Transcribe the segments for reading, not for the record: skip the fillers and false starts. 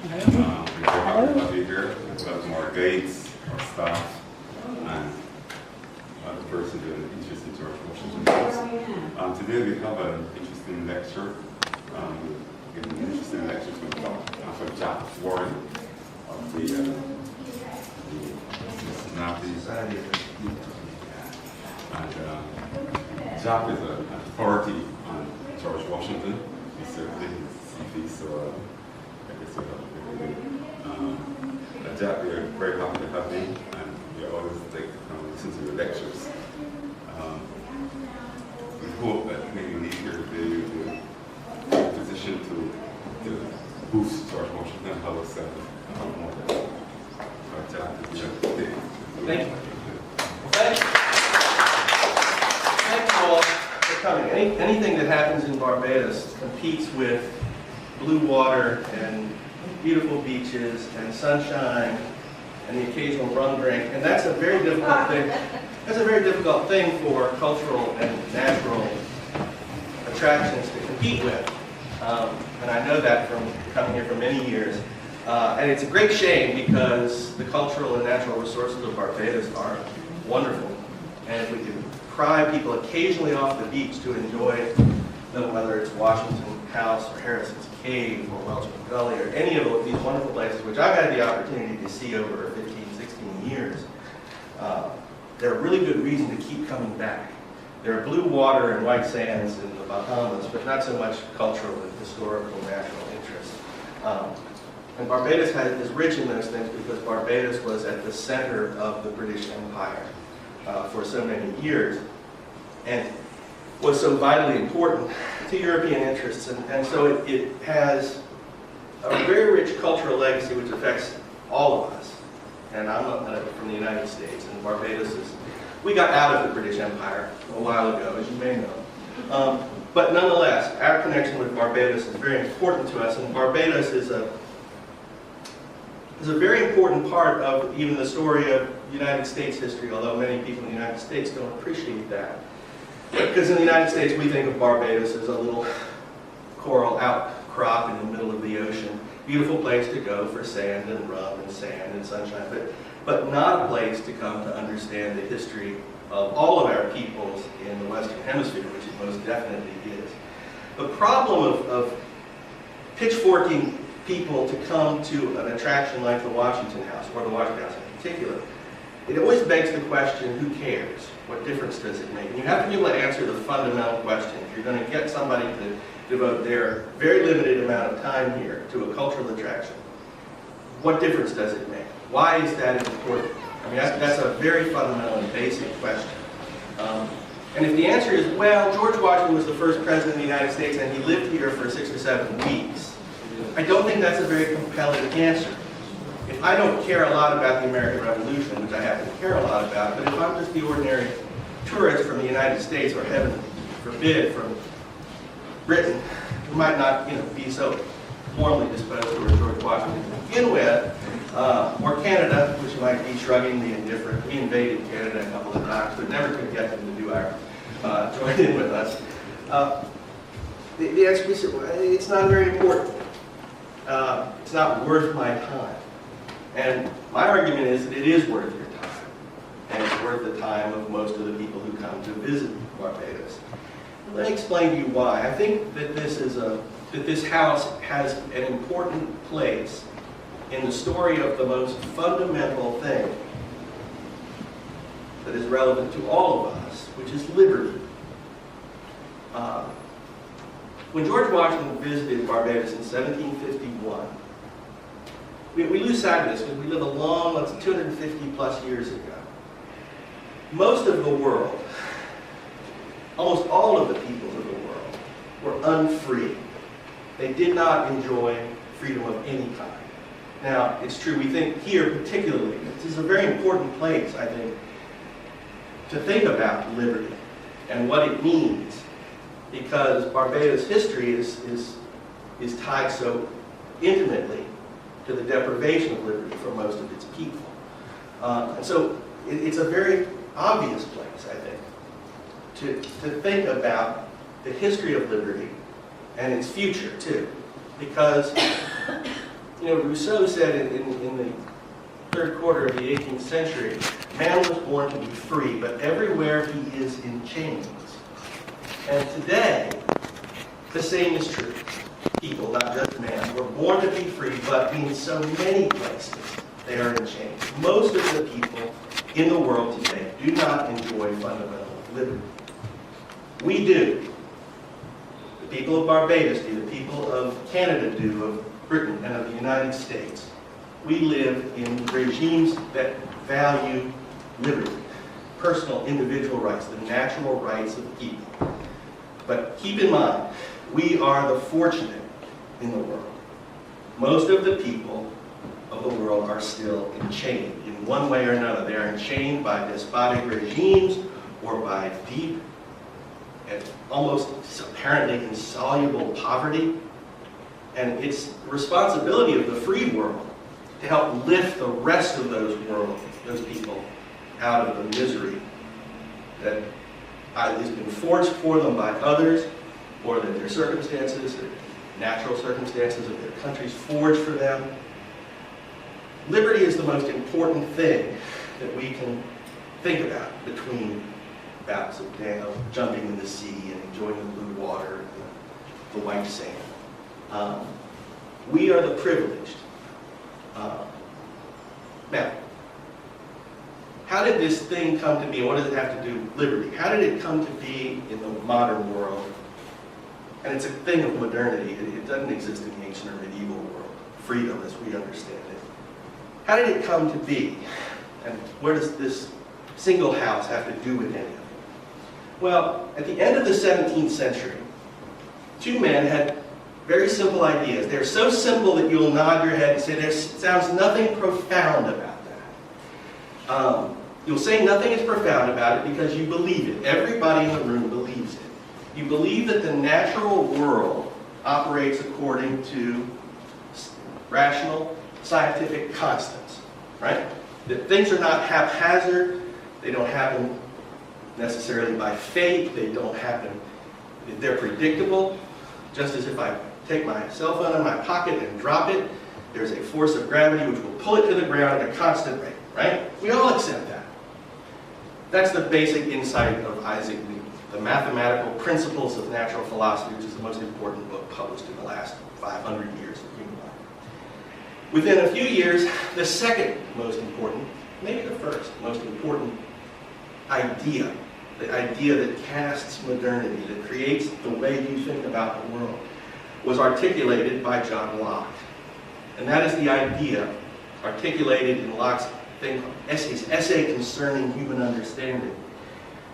We're very happy to have you here. We welcome our guides, our staff, and the person who has an interest in George Washington House. Today we have an interesting lecture. We're giving an interesting lecture from Dr. Jack Warren of the Cincinnati Society. And Jack is an authority on George Washington. He's certainly his CV, so I guess we'll have a good Jack, we are very happy to have you, and we always like to come and listen to your lectures. We hope that maybe we need here today you to be in a position to boost George Washington House and more. Jack, you have to take. Thank you. Thank you all for coming. Anything that happens in Barbados competes with blue water and beautiful beaches and sunshine and the occasional rum drink, and that's a very difficult thing. That's a very difficult thing for cultural and natural attractions to compete with, and I know that from coming here for many years. And it's a great shame because the cultural and natural resources of Barbados are wonderful, and if we can pry people occasionally off the beach to enjoy them, whether it's Washington House or Harrison's Cave or Welshman Gully or any of these wonderful places, which I've had the opportunity to see over 15, 16 years, they're a really good reason to keep coming back. There are blue water and white sands in the Bahamas, but not so much cultural and historical natural interest. And Barbados is rich in those things because Barbados was at the center of the British Empire for so many years, and was so vitally important to European interests, and so it has a very rich cultural legacy which affects all of us. And I'm from the United States, and Barbados is, we got out of the British Empire a while ago, as you may know. But nonetheless, our connection with Barbados is very important to us, and Barbados is a very important part of even the story of United States history, although many people in the United States don't appreciate that. Because in the United States, we think of Barbados as a little coral outcrop in the middle of the ocean. Beautiful place to go for sand and rum and sand and sunshine, but not a place to come to understand the history of all of our peoples in the Western Hemisphere, which it most definitely is. The problem of pitchforking people to come to an attraction like the Washington House, or the Washington House in particular, it always begs the question, who cares? What difference does it make? And you have to be able to answer the fundamental question. If you're going to get somebody to devote their very limited amount of time here to a cultural attraction, what difference does it make? Why is that important? I mean, that's a very fundamental and basic question. And if the answer is, well, George Washington was the first president of the United States and he lived here for 6 or 7 weeks, I don't think that's a very compelling answer. If I don't care a lot about the American Revolution, which I happen to care a lot about, but if I'm just the ordinary tourist from the United States, or heaven forbid, from Britain, who might not, be so warmly disposed toward George Washington to begin with, or Canada, which might be shrugging the indifferent. We invaded Canada a couple of times, but never could get them to do our join in with us. The answer is, it's not very important. It's not worth my time. And my argument is that it is worth your time, and it's worth the time of most of the people who come to visit Barbados. Let me explain to you why. I think that this house has an important place in the story of the most fundamental thing that is relevant to all of us, which is liberty. When George Washington visited Barbados in 1751, we lose sight of this because we live a long, 250 plus years ago. Most of the world, almost all of the peoples of the world, were unfree. They did not enjoy freedom of any kind. Now, it's true, we think here particularly, this is a very important place, I think, to think about liberty and what it means, because Barbados' history is tied so intimately to the deprivation of liberty for most of its people. And so it's a very obvious place, I think, to think about the history of liberty and its future, too. Because You know, Rousseau said in the third quarter of the 18th century, man was born to be free, but everywhere he is in chains. And today, the same is true. People, not just man, were born to be free, but in so many places, they are in chains. Most of the people in the world today do not enjoy fundamental liberty. We do. The people of Barbados do. The people of Canada do, of Britain and of the United States. We live in regimes that value liberty, personal individual rights, the natural rights of people. But keep in mind, we are the fortunate in the world. Most of the people of the world are still enchained in one way or another. They are enchained by despotic regimes or by deep and almost apparently insoluble poverty. And it's the responsibility of the free world to help lift the rest of those people out of the misery that either has been forged for them by others, or that their circumstances, their natural circumstances of their countries forged for them. Liberty is the most important thing that we can think about between bouts of jumping in the sea and enjoying the blue water and the white sand. We are the privileged. Now, how did this thing come to be? What does it have to do with liberty? How did it come to be in the modern world? And it's a thing of modernity. It doesn't exist in the ancient or medieval world. Freedom as we understand it. How did it come to be? And where does this single house have to do with any of it? Well, at the end of the 17th century, two men had very simple ideas. They're so simple that you'll nod your head and say, there sounds nothing profound about that. You'll say nothing is profound about it because you believe it. Everybody in the room believes it. You believe that the natural world operates according to rational, scientific constants, right? That things are not haphazard. They don't happen necessarily by fate. They don't happen, they're predictable. Just as if I take my cell phone in my pocket and drop it, there's a force of gravity which will pull it to the ground at a constant rate, right? We all accept that. That's the basic insight of Isaac Newton, The Mathematical Principles of Natural Philosophy, which is the most important book published in the last 500 years of human life. Within a few years, the second most important, maybe the first most important idea, the idea that casts modernity, that creates the way you think about the world, was articulated by John Locke. And that is the idea articulated in Locke's thing, his essay concerning human understanding,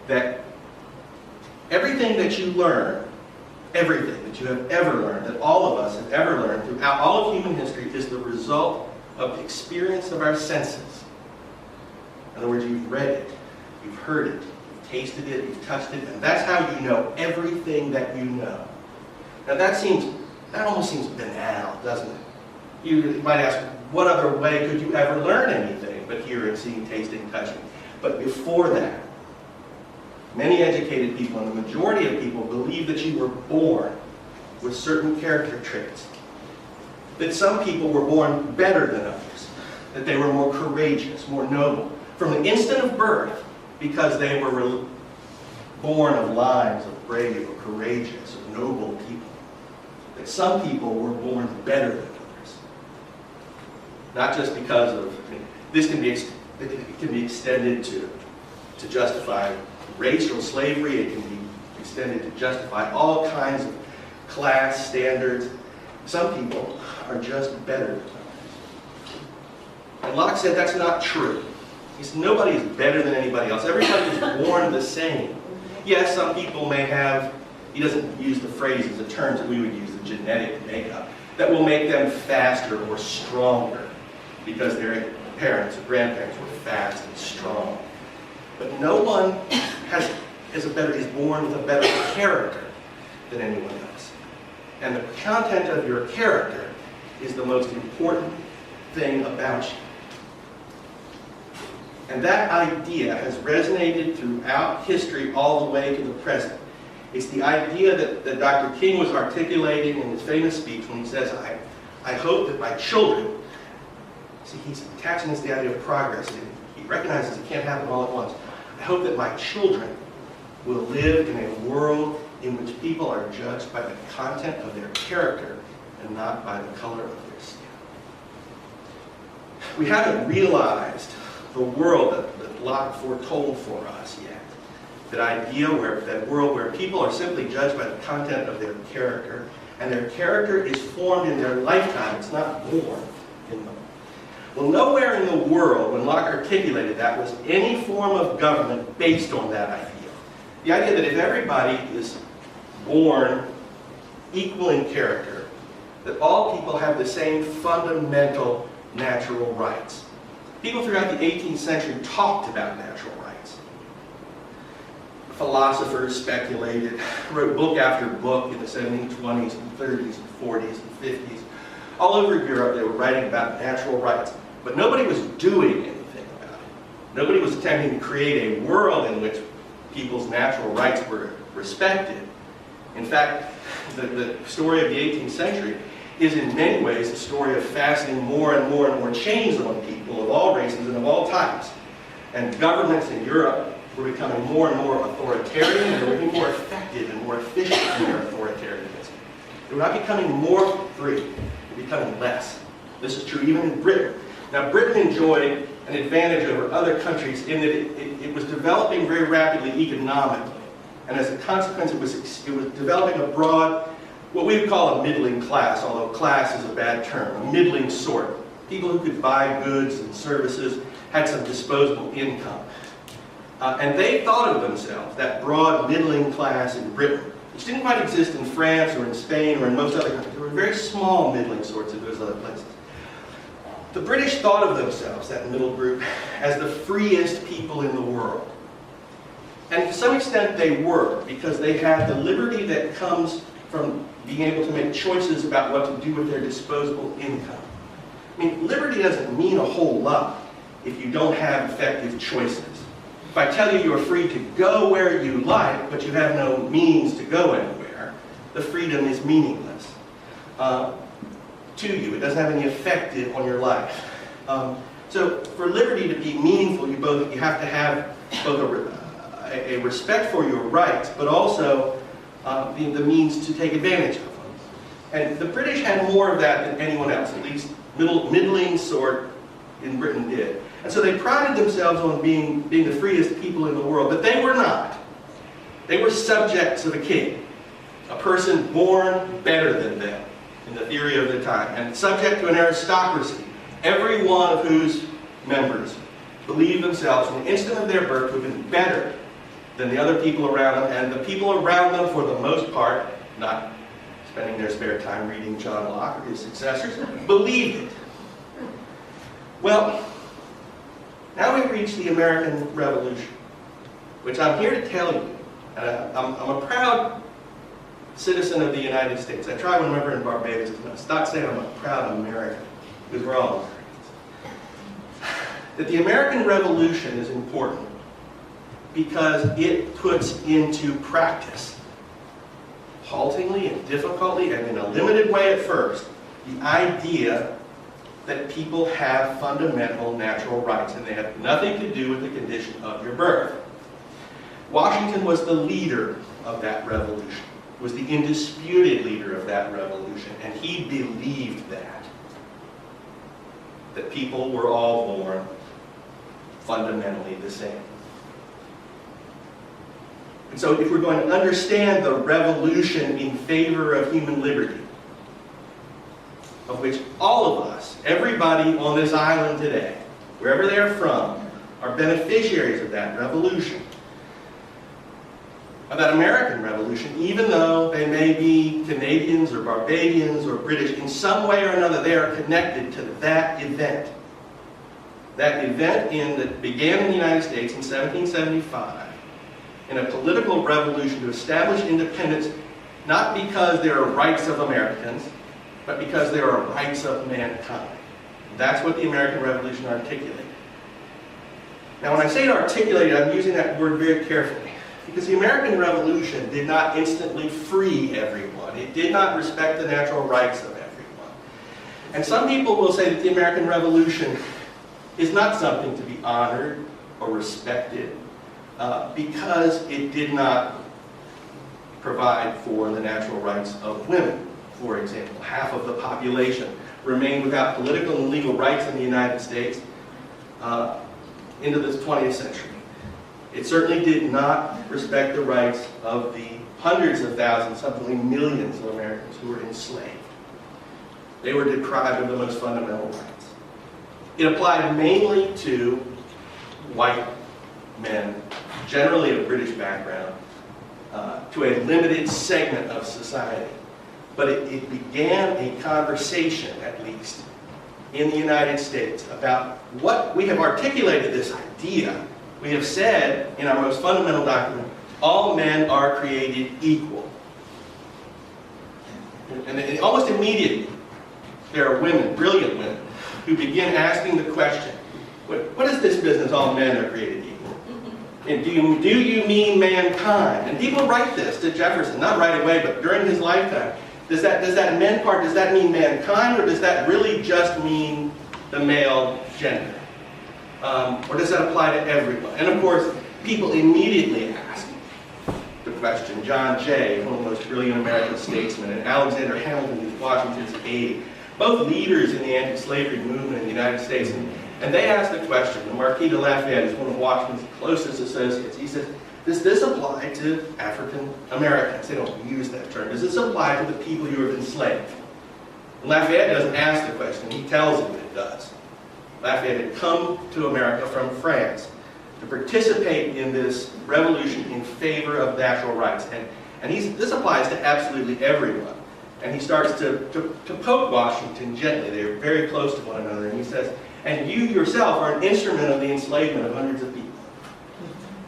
that everything that you learn, everything that you have ever learned, that all of us have ever learned throughout all of human history, is the result of the experience of our senses. In other words, you've read it, you've heard it, you've tasted it, you've touched it, and that's how you know everything that you know. Now that almost seems banal, doesn't it? You might ask, what other way could you ever learn anything but hearing, seeing, tasting, touching? But before that, many educated people, and the majority of people, believe that you were born with certain character traits. That some people were born better than others. That they were more courageous, more noble. From the instant of birth, because they were born of lines of brave, or courageous, or noble people. That some people were born better than others. Not just because of, this can be extended to justify racial slavery. It can be extended to justify all kinds of class standards. Some people are just better than others. And Locke said that's not true. He said nobody is better than anybody else. Everybody is born the same. Yes, some people may have, he doesn't use the phrases, the terms that we would use, the genetic makeup, that will make them faster or stronger because their parents or grandparents were fast and strong. But no one is born with a better character than anyone else. And the content of your character is the most important thing about you. And that idea has resonated throughout history all the way to the present. It's the idea that Dr. King was articulating in his famous speech when he says, I hope that my children, see, he's attaching this to the idea of progress. He recognizes it can't happen all at once. I hope that my children will live in a world in which people are judged by the content of their character and not by the color of their skin. We haven't realized the world that Locke foretold for us yet. That world where people are simply judged by the content of their character, and their character is formed in their lifetime. It's not born in them. Well, nowhere in the world, when Locke articulated that, was any form of government based on that idea. The idea that if everybody is born equal in character, that all people have the same fundamental natural rights. People throughout the 18th century talked about natural rights. Philosophers speculated, wrote book after book in the 1720s and 30s and 40s and 50s. All over Europe, they were writing about natural rights, but nobody was doing anything about it. Nobody was attempting to create a world in which people's natural rights were respected. In fact, the story of the 18th century is in many ways a story of fastening more and more and more chains on people of all races and of all types. And governments in Europe were becoming more and more authoritarian, and they were becoming more effective and more efficient in their authoritarianism. They were not becoming more free, they were becoming less. This is true even in Britain. Now, Britain enjoyed an advantage over other countries in that it was developing very rapidly economically. And as a consequence, it was developing a broad, what we would call a middling class, although class is a bad term, a middling sort. People who could buy goods and services, had some disposable income. And they thought of themselves, that broad middling class in Britain, which didn't quite exist in France or in Spain or in most other countries. There were very small middling sorts in those other places. The British thought of themselves, that middle group, as the freest people in the world. And to some extent they were, because they had the liberty that comes from being able to make choices about what to do with their disposable income. I mean, liberty doesn't mean a whole lot if you don't have effective choices. If I tell you you're free to go where you like, but you have no means to go anywhere, the freedom is meaningless to you. It doesn't have any effect on your life. So for liberty to be meaningful, you have to have both a respect for your rights, but also the means to take advantage of them. And the British had more of that than anyone else, at least middling sort in Britain did. And so they prided themselves on being the freest people in the world, but they were not. They were subjects of a king, a person born better than them in the theory of the time, and subject to an aristocracy, every one of whose members believed themselves from the instant of their birth to have been better than the other people around them, and the people around them, for the most part, not spending their spare time reading John Locke or his successors, believed it. Well, now we reach the American Revolution, which I'm here to tell you, and I'm a proud citizen of the United States. I try when I'm ever in Barbados to stop saying I'm a proud American, because we're all Americans. That the American Revolution is important because it puts into practice, haltingly and difficultly and in a limited way at first, the idea that people have fundamental natural rights and they have nothing to do with the condition of your birth. Washington was the leader of that revolution, was the indisputed leader of that revolution, and he believed that people were all born fundamentally the same. And so if we're going to understand the revolution in favor of human liberty, of which all of us, everybody on this island today, wherever they are from, are beneficiaries of that revolution, of that American Revolution, even though they may be Canadians or Barbadians or British, in some way or another they are connected to that event. That event that began in the United States in 1775, in a political revolution to establish independence, not because there are rights of Americans, but because there are rights of mankind. That's what the American Revolution articulated. Now when I say articulated, I'm using that word very carefully, because the American Revolution did not instantly free everyone. It did not respect the natural rights of everyone. And some people will say that the American Revolution is not something to be honored or respected because it did not provide for the natural rights of women. For example, half of the population remained without political and legal rights in the United States into the 20th century. It certainly did not respect the rights of the hundreds of thousands, something millions of Americans who were enslaved. They were deprived of the most fundamental rights. It applied mainly to white men, generally of British background, to a limited segment of society. But it began a conversation, at least, in the United States about what we have articulated this idea. We have said in our most fundamental document, all men are created equal. And almost immediately, there are women, brilliant women, who begin asking the question, what is this business, all men are created equal? And do you mean mankind? And people write this to Jefferson, not right away, but during his lifetime. Does that men part, does that mean mankind, or does that really just mean the male gender? Or does that apply to everyone? And of course, people immediately ask the question. John Jay, one of the most brilliant American statesmen, and Alexander Hamilton, who's Washington's aide, both leaders in the anti-slavery movement in the United States, and they asked the question. The Marquis de Lafayette is one of Washington's closest associates. He says, does this apply to African Americans? They don't use that term. Does this apply to the people who have enslaved? And Lafayette doesn't ask the question. He tells them it does. Lafayette had come to America from France to participate in this revolution in favor of natural rights. And this applies to absolutely everyone. And he starts to poke Washington gently. They're very close to one another. And he says, and you yourself are an instrument of the enslavement of hundreds of people.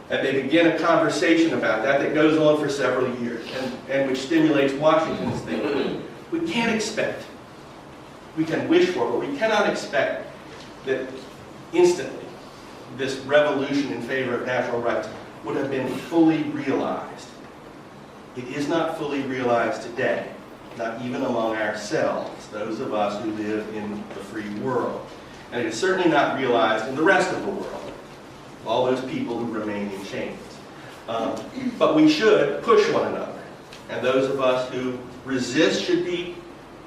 And they begin a conversation about that goes on for several years and which stimulates Washington's thinking. We can't expect, we can wish for, but we cannot expect that instantly this revolution in favor of natural rights would have been fully realized. It is not fully realized today, not even among ourselves, those of us who live in the free world. And it is certainly not realized in the rest of the world, all those people who remain in chains. But we should push one another. And those of us who resist should be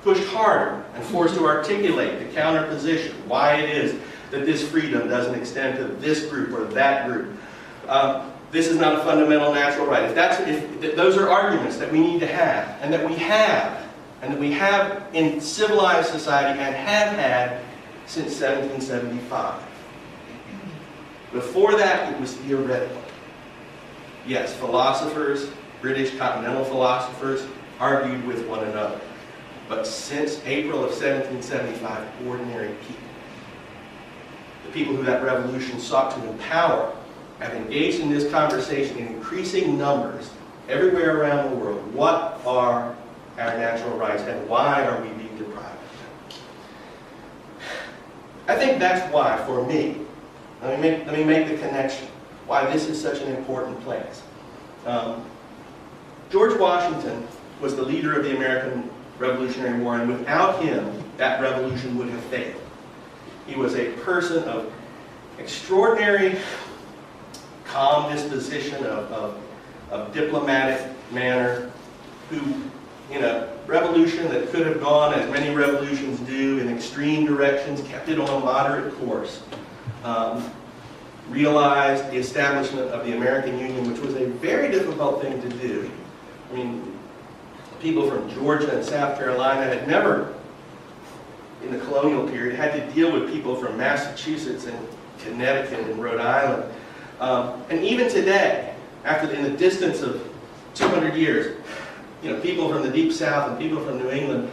pushed harder and forced to articulate the counter position, why it is that this freedom doesn't extend to this group or that group. This is not a fundamental natural right. If those are arguments that we need to have, and that we have in civilized society and have had since 1775. Before that, it was theoretical. Yes, philosophers, British continental philosophers, argued with one another. But since April of 1775, ordinary people, the people who that revolution sought to empower, have engaged in this conversation in increasing numbers everywhere around the world. What are our natural rights and why are we being deprived of them? I think that's why, for me, let me make the connection, why this is such an important place. George Washington was the leader of the American Revolutionary War, and without him, that revolution would have failed. He was a person of extraordinary calm disposition, of diplomatic manner, who, in a revolution that could have gone, as many revolutions do, in extreme directions, kept it on a moderate course. Realized the establishment of the American Union, which was a very difficult thing to do. I mean, people from Georgia and South Carolina had never, in the colonial period, had to deal with people from Massachusetts and Connecticut and Rhode Island. And even today, in the distance of 200 years, people from the Deep South and people from New England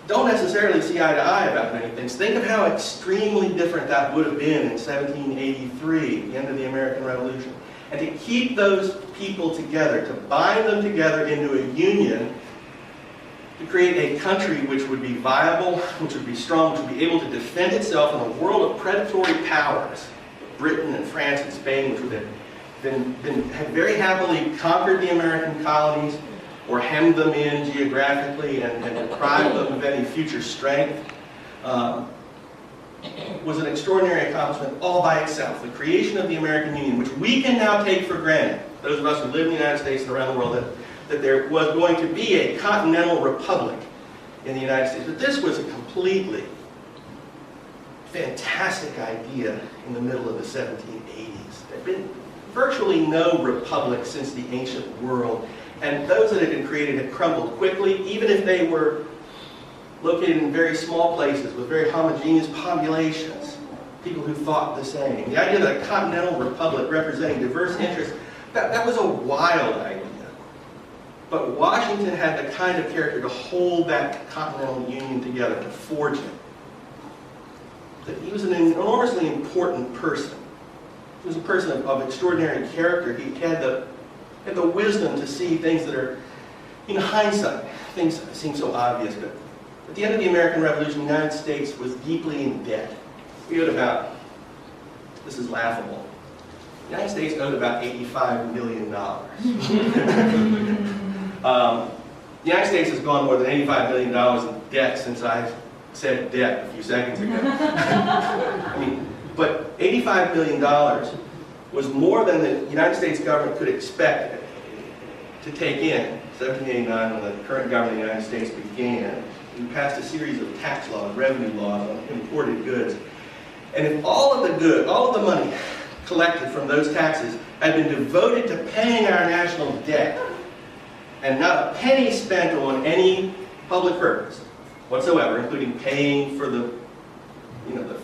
don't necessarily see eye to eye about many things. Think of how extremely different that would have been in 1783, the end of the American Revolution. And to keep those people together, to bind them together into a union, to create a country which would be viable, which would be strong, which would be able to defend itself in a world of predatory powers, Britain and France and Spain, which would have very happily conquered the American colonies, or hemmed them in geographically and deprived them of any future strength. was an extraordinary accomplishment all by itself. The creation of the American Union, which we can now take for granted, those of us who live in the United States and around the world, that there was going to be a continental republic in the United States. But this was a completely fantastic idea in the middle of the 1780s. There had been virtually no republic since the ancient world, and those that had been created had crumbled quickly, even if they were located in very small places with very homogeneous populations, people who thought the same. The idea that a continental republic representing diverse interests, that was a wild idea. But Washington had the kind of character to hold that continental union together, to forge it. That he was an enormously important person. He was a person of extraordinary character. He had the wisdom to see things that are, in hindsight, things seem so obvious. But at the end of the American Revolution, the United States was deeply in debt. We owed about, this is laughable, the United States owed about $85 million. The United States has gone more than $85 million in debt since I said debt a few seconds ago. I mean, but $85 million was more than the United States government could expect to take in. 1789, when the current government of the United States began, we passed a series of tax laws, revenue laws on imported goods. And if all of the money collected from those taxes had been devoted to paying our national debt, and not a penny spent on any public purpose whatsoever, including paying for the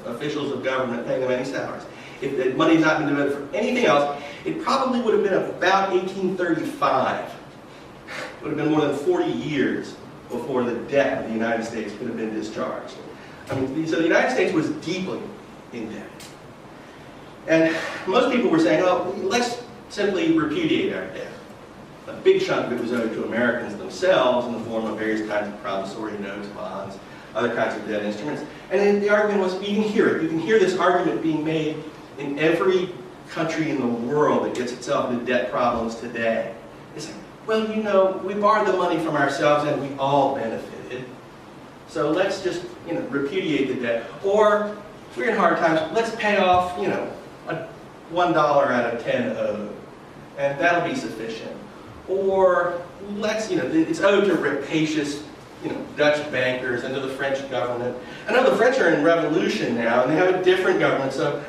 officials of government, paying them any salaries. If the money had not been devoted for anything else, it probably would have been about 1835. It would have been more than 40 years before the debt of the United States could have been discharged. I mean, so the United States was deeply in debt. And most people were saying, well, let's simply repudiate our debt. A big chunk of it was owed to Americans themselves in the form of various kinds of promissory notes, bonds, other kinds of debt instruments. And the argument was, you can hear it. You can hear this argument being made in every country in the world that gets itself into debt problems today. It's like, well, we borrowed the money from ourselves and we all benefited. So let's just, repudiate the debt. Or, if we're in hard times, let's pay off, $1 out of 10 owed. And that'll be sufficient. Or let's, it's owed to rapacious, Dutch bankers and to the French government. I know the French are in revolution now, and they have a different government, so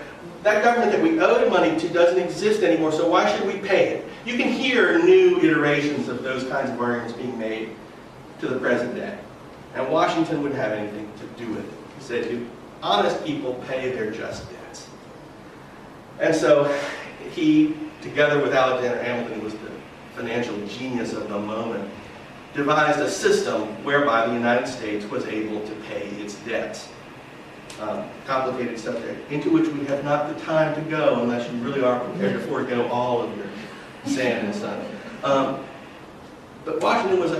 that government that we owed money to doesn't exist anymore, so why should we pay it? You can hear new iterations of those kinds of arguments being made to the present day. And Washington wouldn't have anything to do with it. He said, honest people pay their just debts. And so he, together with Alexander Hamilton, who was the financial genius of the moment, devised a system whereby the United States was able to pay its debts. Complicated subject, into which we have not the time to go unless you really are prepared to forego all of your sand and sun. But Washington was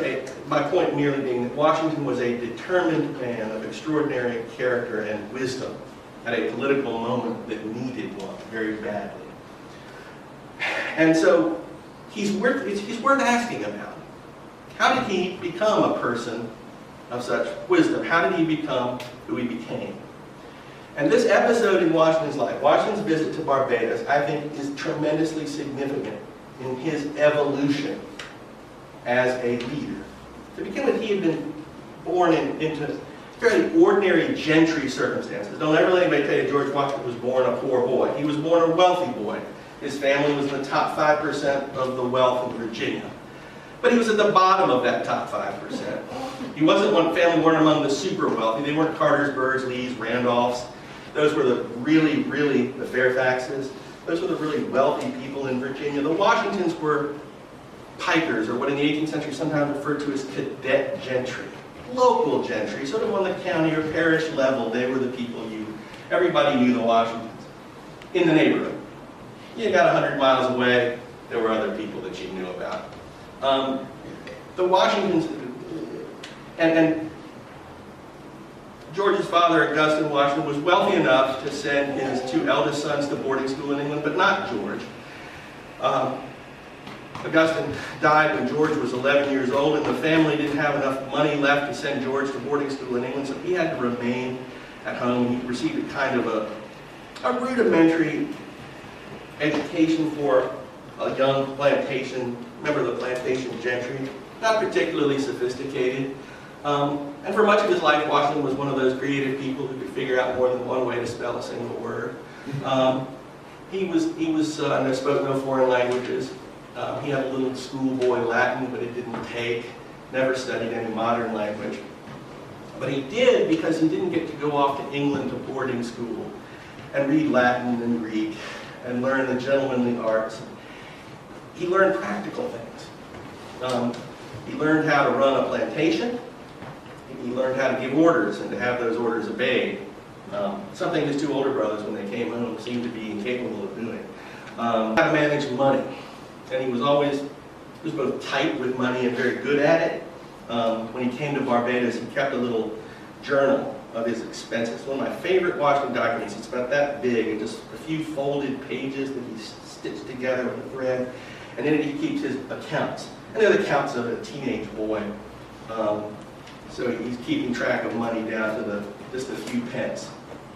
my point merely being that Washington was a determined man of extraordinary character and wisdom at a political moment that needed one very badly. And so he's worth asking about. How did he become a person of such wisdom? How did he become who he became? And this episode in Washington's life, Washington's visit to Barbados, I think is tremendously significant in his evolution as a leader. To begin with, he had been born into fairly ordinary gentry circumstances. Don't ever let anybody tell you George Washington was born a poor boy. He was born a wealthy boy. His family was in the top 5% of the wealth in Virginia. But he was at the bottom of that top 5%. He wasn't one family, weren't among the super wealthy. They weren't Cartersburgs, Lees, Randolphs. Those were the the Fairfaxes. Those were the really wealthy people in Virginia. The Washingtons were pikers, or what in the 18th century sometimes referred to as cadet gentry. Local gentry, sort of on the county or parish level. They were the people everybody knew the Washingtons in the neighborhood. You got 100 miles away, there were other people that you knew about. The Washingtons, and George's father, Augustine Washington, was wealthy enough to send his two eldest sons to boarding school in England, but not George. Augustine died when George was 11 years old, and the family didn't have enough money left to send George to boarding school in England, so he had to remain at home. He received a kind of a rudimentary education for a young plantation, member of the plantation gentry, not particularly sophisticated. And for much of his life, Washington was one of those creative people who could figure out more than one way to spell a single word. He spoke no foreign languages. He had a little schoolboy Latin, but it didn't take. Never studied any modern language. But he did because he didn't get to go off to England to boarding school and read Latin and Greek and learn the gentlemanly arts. He learned practical things. He learned how to run a plantation. He learned how to give orders and to have those orders obeyed. Something his two older brothers, when they came home, seemed to be incapable of doing. How to manage money. And he was both tight with money and very good at it. When he came to Barbados, he kept a little journal of his expenses. One of my favorite Washington documents. It's about that big and just a few folded pages that he stitched together with a thread. And in it he keeps his accounts. And they're the accounts of a teenage boy. So he's keeping track of money down to just a few pence.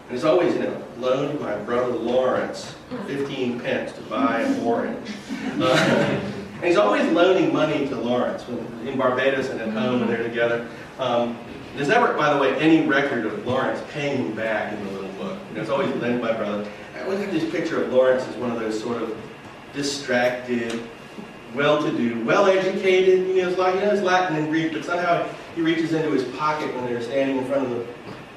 And he's always, loaned my brother Lawrence 15 pence to buy an orange. And he's always loaning money to Lawrence when in Barbados and at home when they're together. There's never, by the way, any record of Lawrence paying him back in the little book. It's always lent by brother. I always have this picture of Lawrence as one of those sort of distracted, well-to-do, well-educated. It's Latin and Greek, but somehow he reaches into his pocket when they're standing in front of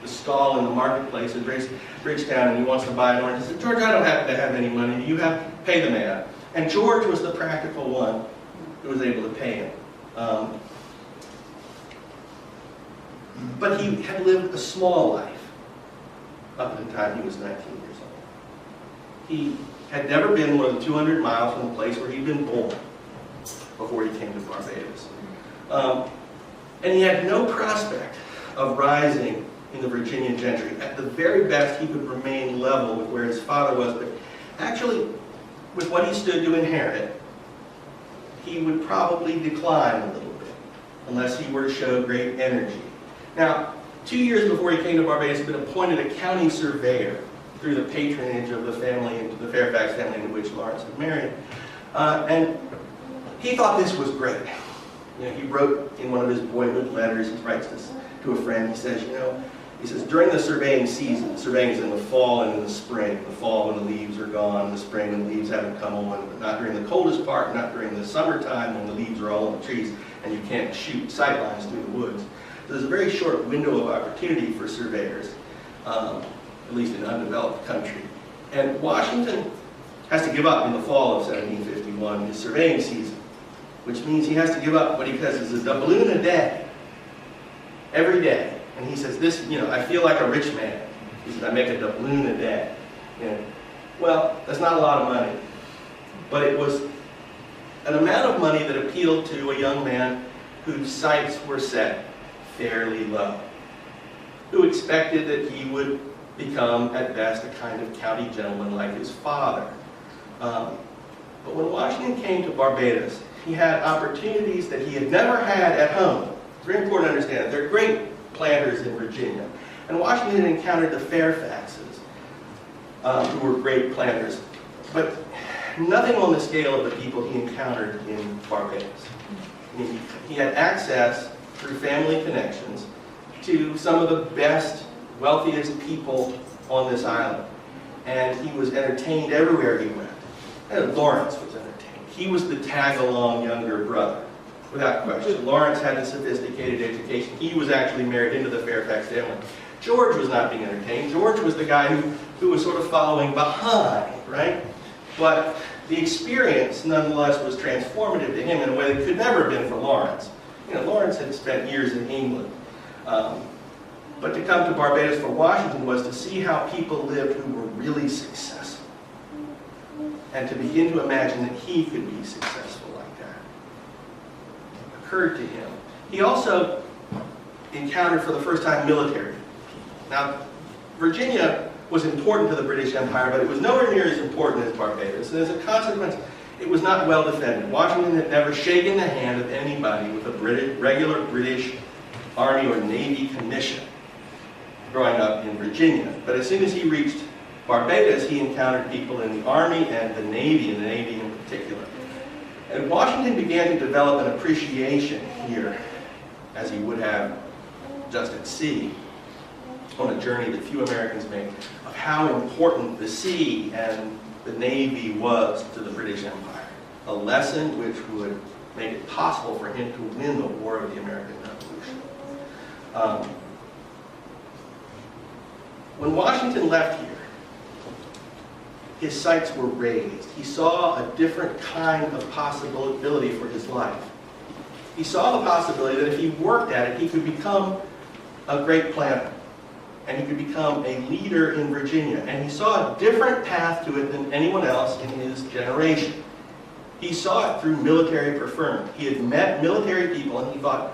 the stall in the marketplace and reaches down and he wants to buy an orange. He said, "George, I don't happen to have any money. You have pay the man." And George was the practical one who was able to pay him. But he had lived a small life up to the time he was 19 years old. He had never been more than 200 miles from the place where he'd been born before he came to Barbados. And he had no prospect of rising in the Virginian gentry. At the very best, he would remain level with where his father was, but actually, with what he stood to inherit, he would probably decline a little bit, unless he were to show great energy. Now, 2 years before he came to Barbados, he had been appointed a county surveyor through the patronage of the family, the Fairfax family into which Lawrence had married. And he thought this was great. He wrote in one of his boyhood letters, he writes this to a friend, he says, during the surveying season, surveying is in the fall and in the spring, the fall when the leaves are gone, the spring when the leaves haven't come on, but not during the coldest part, not during the summertime when the leaves are all on the trees and you can't shoot sightlines through the woods. So there's a very short window of opportunity for surveyors, at least in undeveloped country. And Washington has to give up in the fall of 1751 his surveying season, which means he has to give up what he says is a doubloon a day, every day. And he says, I feel like a rich man. He says, I make a doubloon a day. Well, that's not a lot of money, but it was an amount of money that appealed to a young man whose sights were set fairly low, who expected that he would become, at best, a kind of county gentleman like his father. But when Washington came to Barbados, he had opportunities that he had never had at home. It's very important to understand that. They're great planters in Virginia. And Washington encountered the Fairfaxes, who were great planters, but nothing on the scale of the people he encountered in Barbados. He had access, through family connections, to some of the best, wealthiest people on this island. And he was entertained everywhere he went. And Lawrence was entertained. He was the tag-along younger brother, without question. Lawrence had a sophisticated education. He was actually married into the Fairfax family. George was not being entertained. George was the guy who was sort of following behind, right? But the experience, nonetheless, was transformative to him in a way that could never have been for Lawrence. Lawrence had spent years in England. But to come to Barbados for Washington was to see how people lived who were really successful. And to begin to imagine that he could be successful like that occurred to him. He also encountered for the first time military people. Now, Virginia was important to the British Empire, but it was nowhere near as important as Barbados. And as a consequence, it was not well defended. Washington had never shaken the hand of anybody with a regular British Army or Navy commission growing up in Virginia. But as soon as he reached Barbados, he encountered people in the Army and the Navy in particular. And Washington began to develop an appreciation here, as he would have just at sea, on a journey that few Americans make, of how important the sea and the Navy was to the British Empire. A lesson which would make it possible for him to win the War of the American Revolution. When Washington left here, his sights were raised. He saw a different kind of possibility for his life. He saw the possibility that if he worked at it, he could become a great planter. And he could become a leader in Virginia. And he saw a different path to it than anyone else in his generation. He saw it through military preferment. He had met military people and he thought,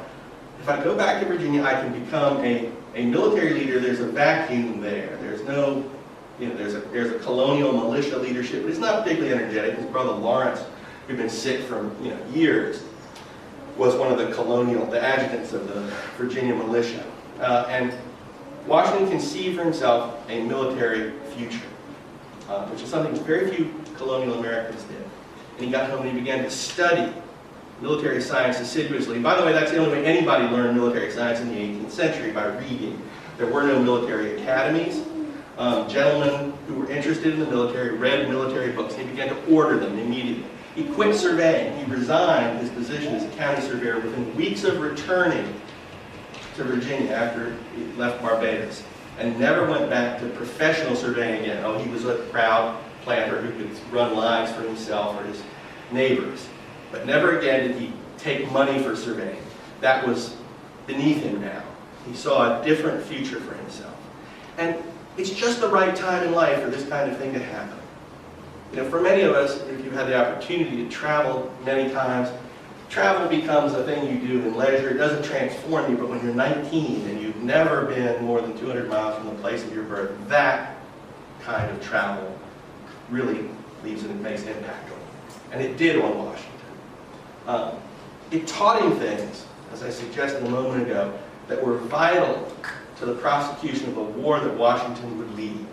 if I go back to Virginia, I can become a military leader. There's a vacuum there. There's no, there's a colonial militia leadership, but it's not particularly energetic. His brother Lawrence, who'd been sick for years, was one of the adjutants of the Virginia militia. And Washington conceived for himself a military future, which is something very few colonial Americans did. And he got home and he began to study military science assiduously. And by the way, that's the only way anybody learned military science in the 18th century, by reading. There were no military academies. Gentlemen who were interested in the military read military books and he began to order them immediately. He quit surveying. He resigned his position as a county surveyor within weeks of returning to Virginia after he left Barbados, and never went back to professional surveying again. Oh, he was a proud planter who could run lines for himself or his neighbors. But never again did he take money for surveying. That was beneath him now. He saw a different future for himself. And it's just the right time in life for this kind of thing to happen. For many of us, if you've had the opportunity to travel many times, travel becomes a thing you do in leisure. It doesn't transform you, but when you're 19 and you've never been more than 200 miles from the place of your birth, that kind of travel really makes an impact on you. And it did on Washington. It taught him things, as I suggested a moment ago, that were vital to the prosecution of the war that Washington would lead.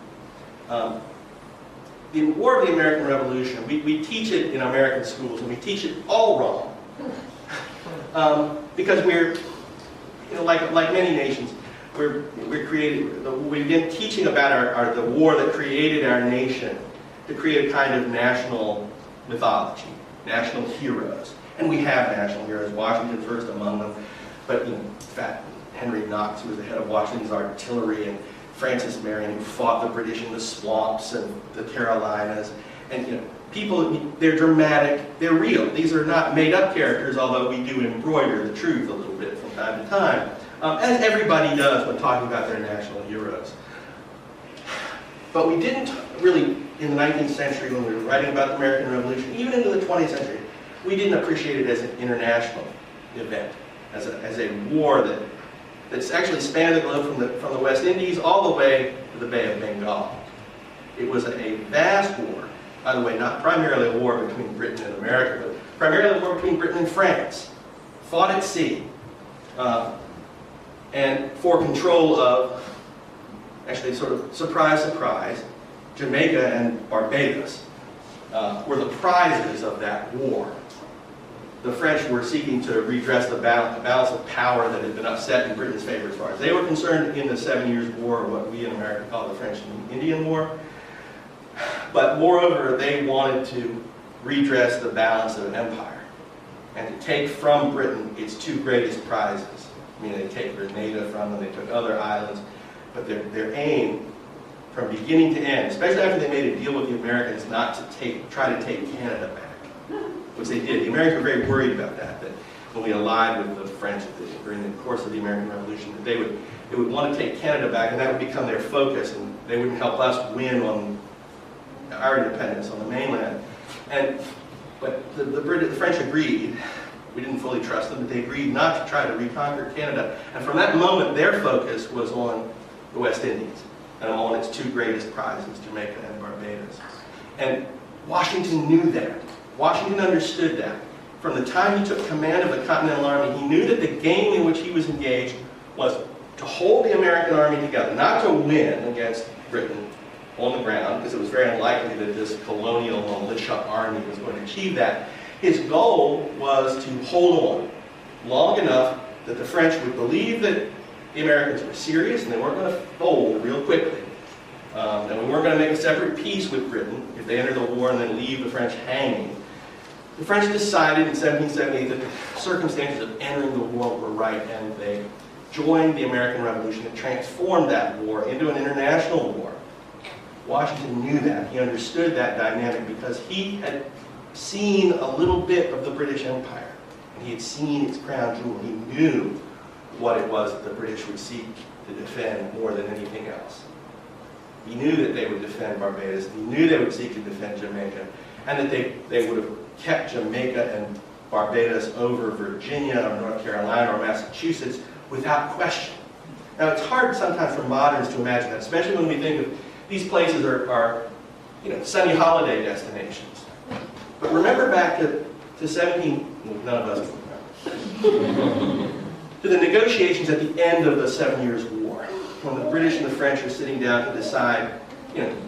The War of the American Revolution, we teach it in American schools, and we teach it all wrong. Because we're, like many nations, we've been teaching about the war that created our nation to create a kind of national mythology, national heroes. And we have national heroes, Washington first among them, but in fact, Henry Knox, who was the head of Washington's artillery, and Francis Marion, who fought the British in the swamps and the Carolinas. And people, they're dramatic, they're real. These are not made-up characters, although we do embroider the truth a little bit from time to time, as everybody does when talking about their national heroes. But we didn't really, in the 19th century, when we were writing about the American Revolution, even into the 20th century, we didn't appreciate it as an international event, as a war that's actually spanned the globe from the West Indies all the way to the Bay of Bengal. It was a vast war. By the way, not primarily a war between Britain and America, but primarily a war between Britain and France, fought at sea, and for control of, actually sort of surprise, Jamaica and Barbados were the prizes of that war. The French were seeking to redress the balance of power that had been upset in Britain's favor as far as they were concerned in the 7 Years' War, or what we in America call the French and Indian War. But moreover, they wanted to redress the balance of an empire and to take from Britain its two greatest prizes. I mean, they take Grenada from them, they took other islands, but their aim from beginning to end, especially after they made a deal with the Americans not to try to take Canada back, which they did. The Americans were very worried about that when we allied with the French during the course of the American Revolution, that they would want to take Canada back, and that would become their focus, and they wouldn't help us win on our independence on the mainland. But the French agreed. We didn't fully trust them, but they agreed not to try to reconquer Canada. And from that moment, their focus was on the West Indies and on its two greatest prizes, Jamaica and Barbados. And Washington knew that. Washington understood that. From the time he took command of the Continental Army, he knew that the game in which he was engaged was to hold the American army together, not to win against Britain on the ground, because it was very unlikely that this colonial militia army was going to achieve that. His goal was to hold on long enough that the French would believe that the Americans were serious and they weren't going to fold real quickly. And we weren't going to make a separate peace with Britain if they entered the war and then leave the French hanging. The French decided in 1778 that the circumstances of entering the war were right, and they joined the American Revolution and transformed that war into an international war. Washington knew that. He understood that dynamic because he had seen a little bit of the British Empire. And he had seen its crown jewel. He knew what it was that the British would seek to defend more than anything else. He knew that they would defend Barbados. He knew they would seek to defend Jamaica. And that they would have kept Jamaica and Barbados over Virginia or North Carolina or Massachusetts without question. Now, it's hard sometimes for moderns to imagine that, especially when we think of these places are sunny holiday destinations. But remember back to 17, none of us remember, to the negotiations at the end of the 7 Years' War, when the British and the French are sitting down to decide,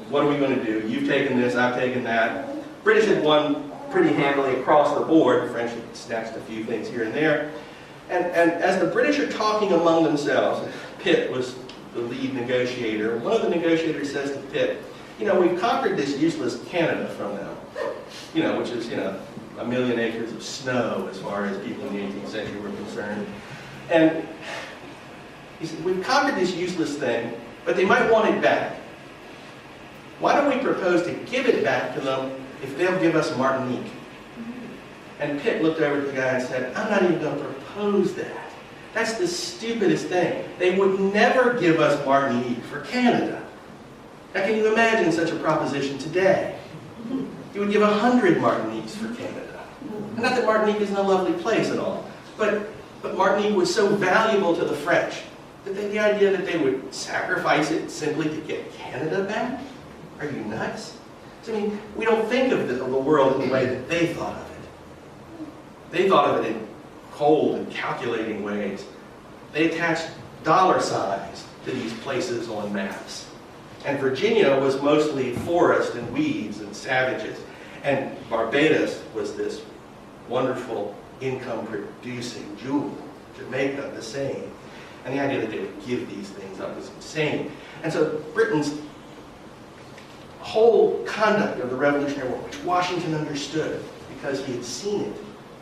what are we going to do? You've taken this, I've taken that. British had won pretty handily across the board. The French had snatched a few things here and there. And as the British are talking among themselves, Pitt was the lead negotiator. One of the negotiators says to Pitt, we've conquered this useless Canada from them, which is, 1 million acres of snow as far as people in the 18th century were concerned. And he said, we've conquered this useless thing, but they might want it back. Why don't we propose to give it back to them if they'll give us Martinique? And Pitt looked over at the guy and said, I'm not even going to propose that. That's the stupidest thing. They would never give us Martinique for Canada. Now, can you imagine such a proposition today? You would give 100 Martiniques for Canada. And not that Martinique isn't a lovely place at all, but Martinique was so valuable to the French that the idea that they would sacrifice it simply to get Canada back? Are you nuts? So, we don't think of the world in the way that they thought of it. They thought of it in cold and calculating ways. They attached dollar signs to these places on maps. And Virginia was mostly forest and weeds and savages. And Barbados was this wonderful income-producing jewel. Jamaica, the same. And the idea that they would give these things up was insane. And so Britain's whole conduct of the Revolutionary War, which Washington understood because he had seen it,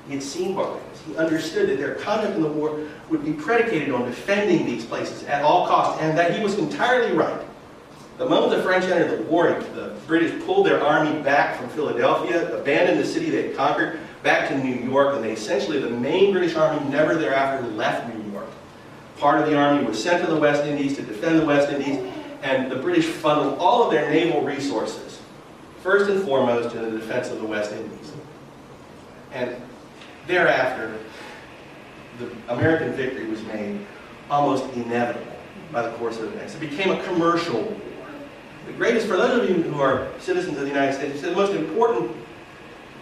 he had seen Barbados. He understood that their conduct in the war would be predicated on defending these places at all costs, and that he was entirely right. The moment the French entered the war, the British pulled their army back from Philadelphia, abandoned the city they had conquered, back to New York, and the main British army never thereafter left New York. Part of the army was sent to the West Indies to defend the West Indies, and the British funneled all of their naval resources, first and foremost, in the defense of the West Indies. And thereafter, the American victory was made almost inevitable by the course of events. It became a commercial war. The greatest, for those of you who are citizens of the United States, the most important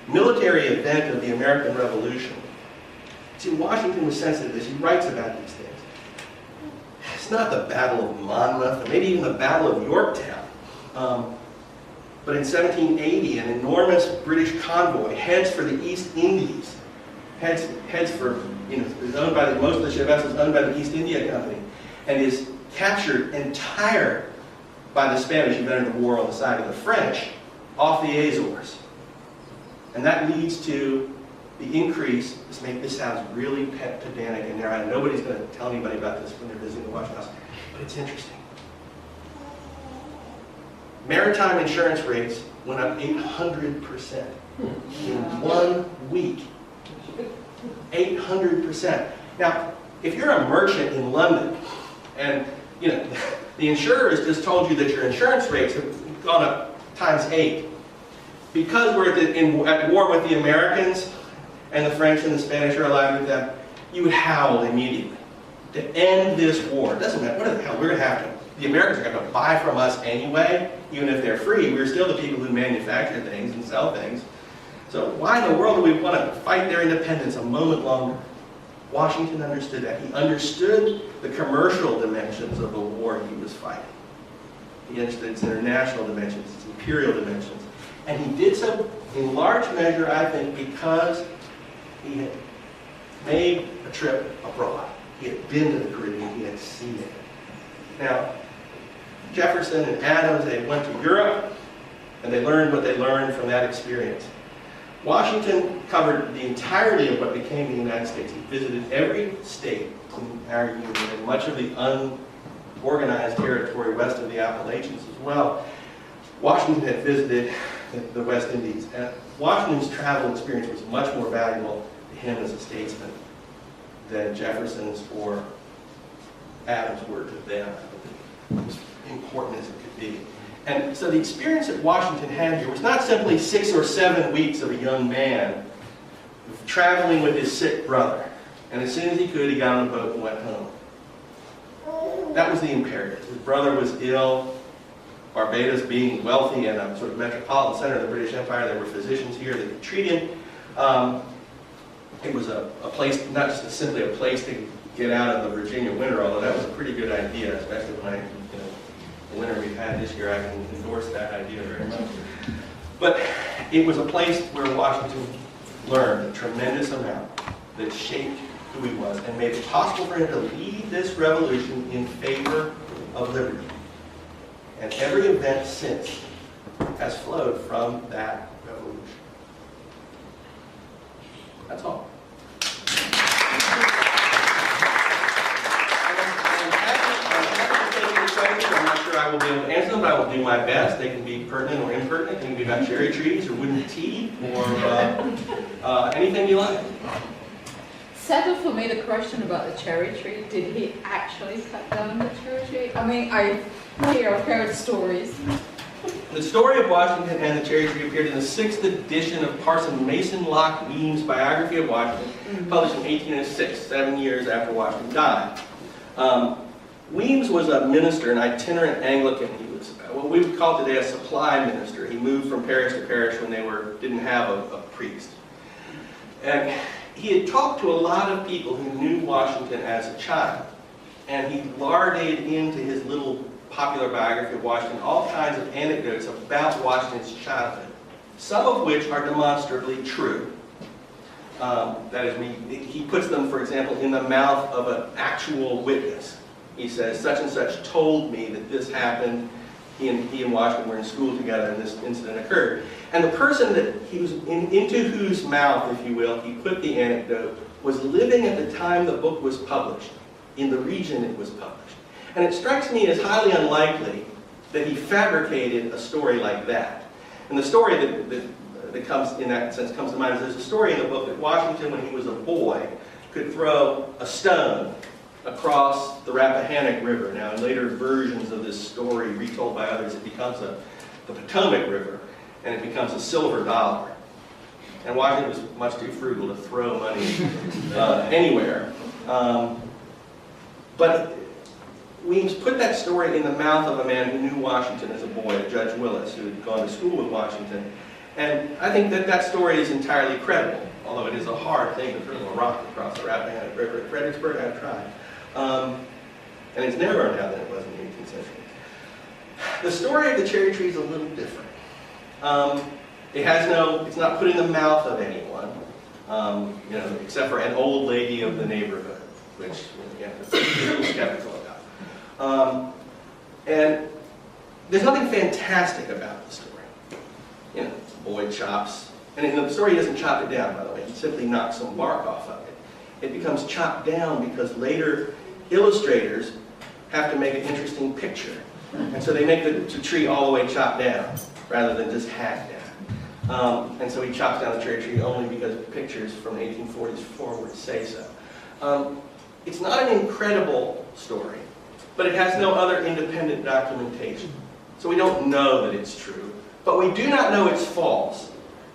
military event of the American Revolution. See, Washington was sensitive to this. He writes about these things. It's not the Battle of Monmouth, or maybe even the Battle of Yorktown. But in 1780, an enormous British convoy heads for the East Indies. Heads for, is owned by most of the ship vessels owned by the East India Company, and is captured entire by the Spanish who entered the war on the side of the French off the Azores. And that leads to the increase. This sounds really pedantic, and nobody's going to tell anybody about this when they're visiting the White House, but it's interesting. Maritime insurance rates went up 800% in 1 week. 800%. Now, if you're a merchant in London, and the insurer has just told you that your insurance rates have gone up ×8, because we're at war with the Americans, and the French and the Spanish are allied with them, you would howl immediately to end this war. It doesn't matter. What the hell? We're going to have to. The Americans are going to buy from us anyway, even if they're free. We're still the people who manufacture things and sell things. So why in the world do we want to fight their independence a moment longer? Washington understood that. He understood the commercial dimensions of the war he was fighting. He understood its international dimensions, its imperial dimensions. And he did so in large measure, I think, because he had made a trip abroad. He had been to the Caribbean, he had seen it. Now, Jefferson and Adams, they went to Europe, and they learned what they learned from that experience. Washington covered the entirety of what became the United States. He visited every state in our union and much of the unorganized territory west of the Appalachians as well. Washington had visited the West Indies, and Washington's travel experience was much more valuable to him as a statesman than Jefferson's or Adams were to them. As important as it could be. And so the experience that Washington had here was not simply 6 or 7 weeks of a young man traveling with his sick brother. And as soon as he could, he got on a boat and went home. That was the imperative. His brother was ill. Barbados being wealthy and a sort of metropolitan center of the British Empire, there were physicians here that could treat him. It was a place, not just simply a place to get out of the Virginia winter, although that was a pretty good idea, especially when the winter we've had this year, I can endorse that idea very much. But it was a place where Washington learned a tremendous amount that shaped who he was and made it possible for him to lead this revolution in favor of liberty. And every event since has flowed from that revolution. That's all. I'm not sure I will be able to answer them, but I will do my best. They can be pertinent or impertinent. They can be about cherry trees or wooden teeth or anything you like. Settle for me the question about the cherry tree. Did he actually cut down the cherry tree? I mean, I've heard stories. The story of Washington and the cherry tree appeared in the 6th edition of Parson Mason Locke Weems' biography of Washington, published in 1806, 7 years after Washington died. Weems was a minister, an itinerant Anglican. He was what we would call today a supply minister. He moved from parish to parish when they didn't have a priest. And he had talked to a lot of people who knew Washington as a child. And he larded into his little popular biography of Washington all kinds of anecdotes about Washington's childhood, some of which are demonstrably true. That is, he puts them, for example, in the mouth of an actual witness. He says, such and such told me that this happened. He and Washington were in school together and this incident occurred. And the person that he was into whose mouth, if you will, he put the anecdote was living at the time the book was published, in the region it was published. And it strikes me as highly unlikely that he fabricated a story like that. And the story that comes, in that sense, comes to mind is there's a story in the book that Washington, when he was a boy, could throw a stone across the Rappahannock River. Now, in later versions of this story, retold by others, it becomes the Potomac River, and it becomes a silver dollar. And Washington was much too frugal to throw money anywhere. But Weems put that story in the mouth of a man who knew Washington as a boy, Judge Willis, who had gone to school with Washington. And I think that story is entirely credible, although it is a hard thing to throw a rock across the Rappahannock River. At Fredericksburg, I've tried. And it's never burned out than it was in the 18th century. The story of the cherry tree is a little different. It's not put in the mouth of anyone, except for an old lady of the neighborhood, which you have to be a little skeptical about. And there's nothing fantastic about the story. Boy chops, and in the story he doesn't chop it down, by the way, he simply knocks some bark off of it. It becomes chopped down because later illustrators have to make an interesting picture. And so they make the tree all the way chopped down, rather than just hacked down. And so he chops down the cherry tree only because pictures from the 1840s forward say so. It's not an incredible story, but it has no other independent documentation. So we don't know that it's true. But we do not know it's false.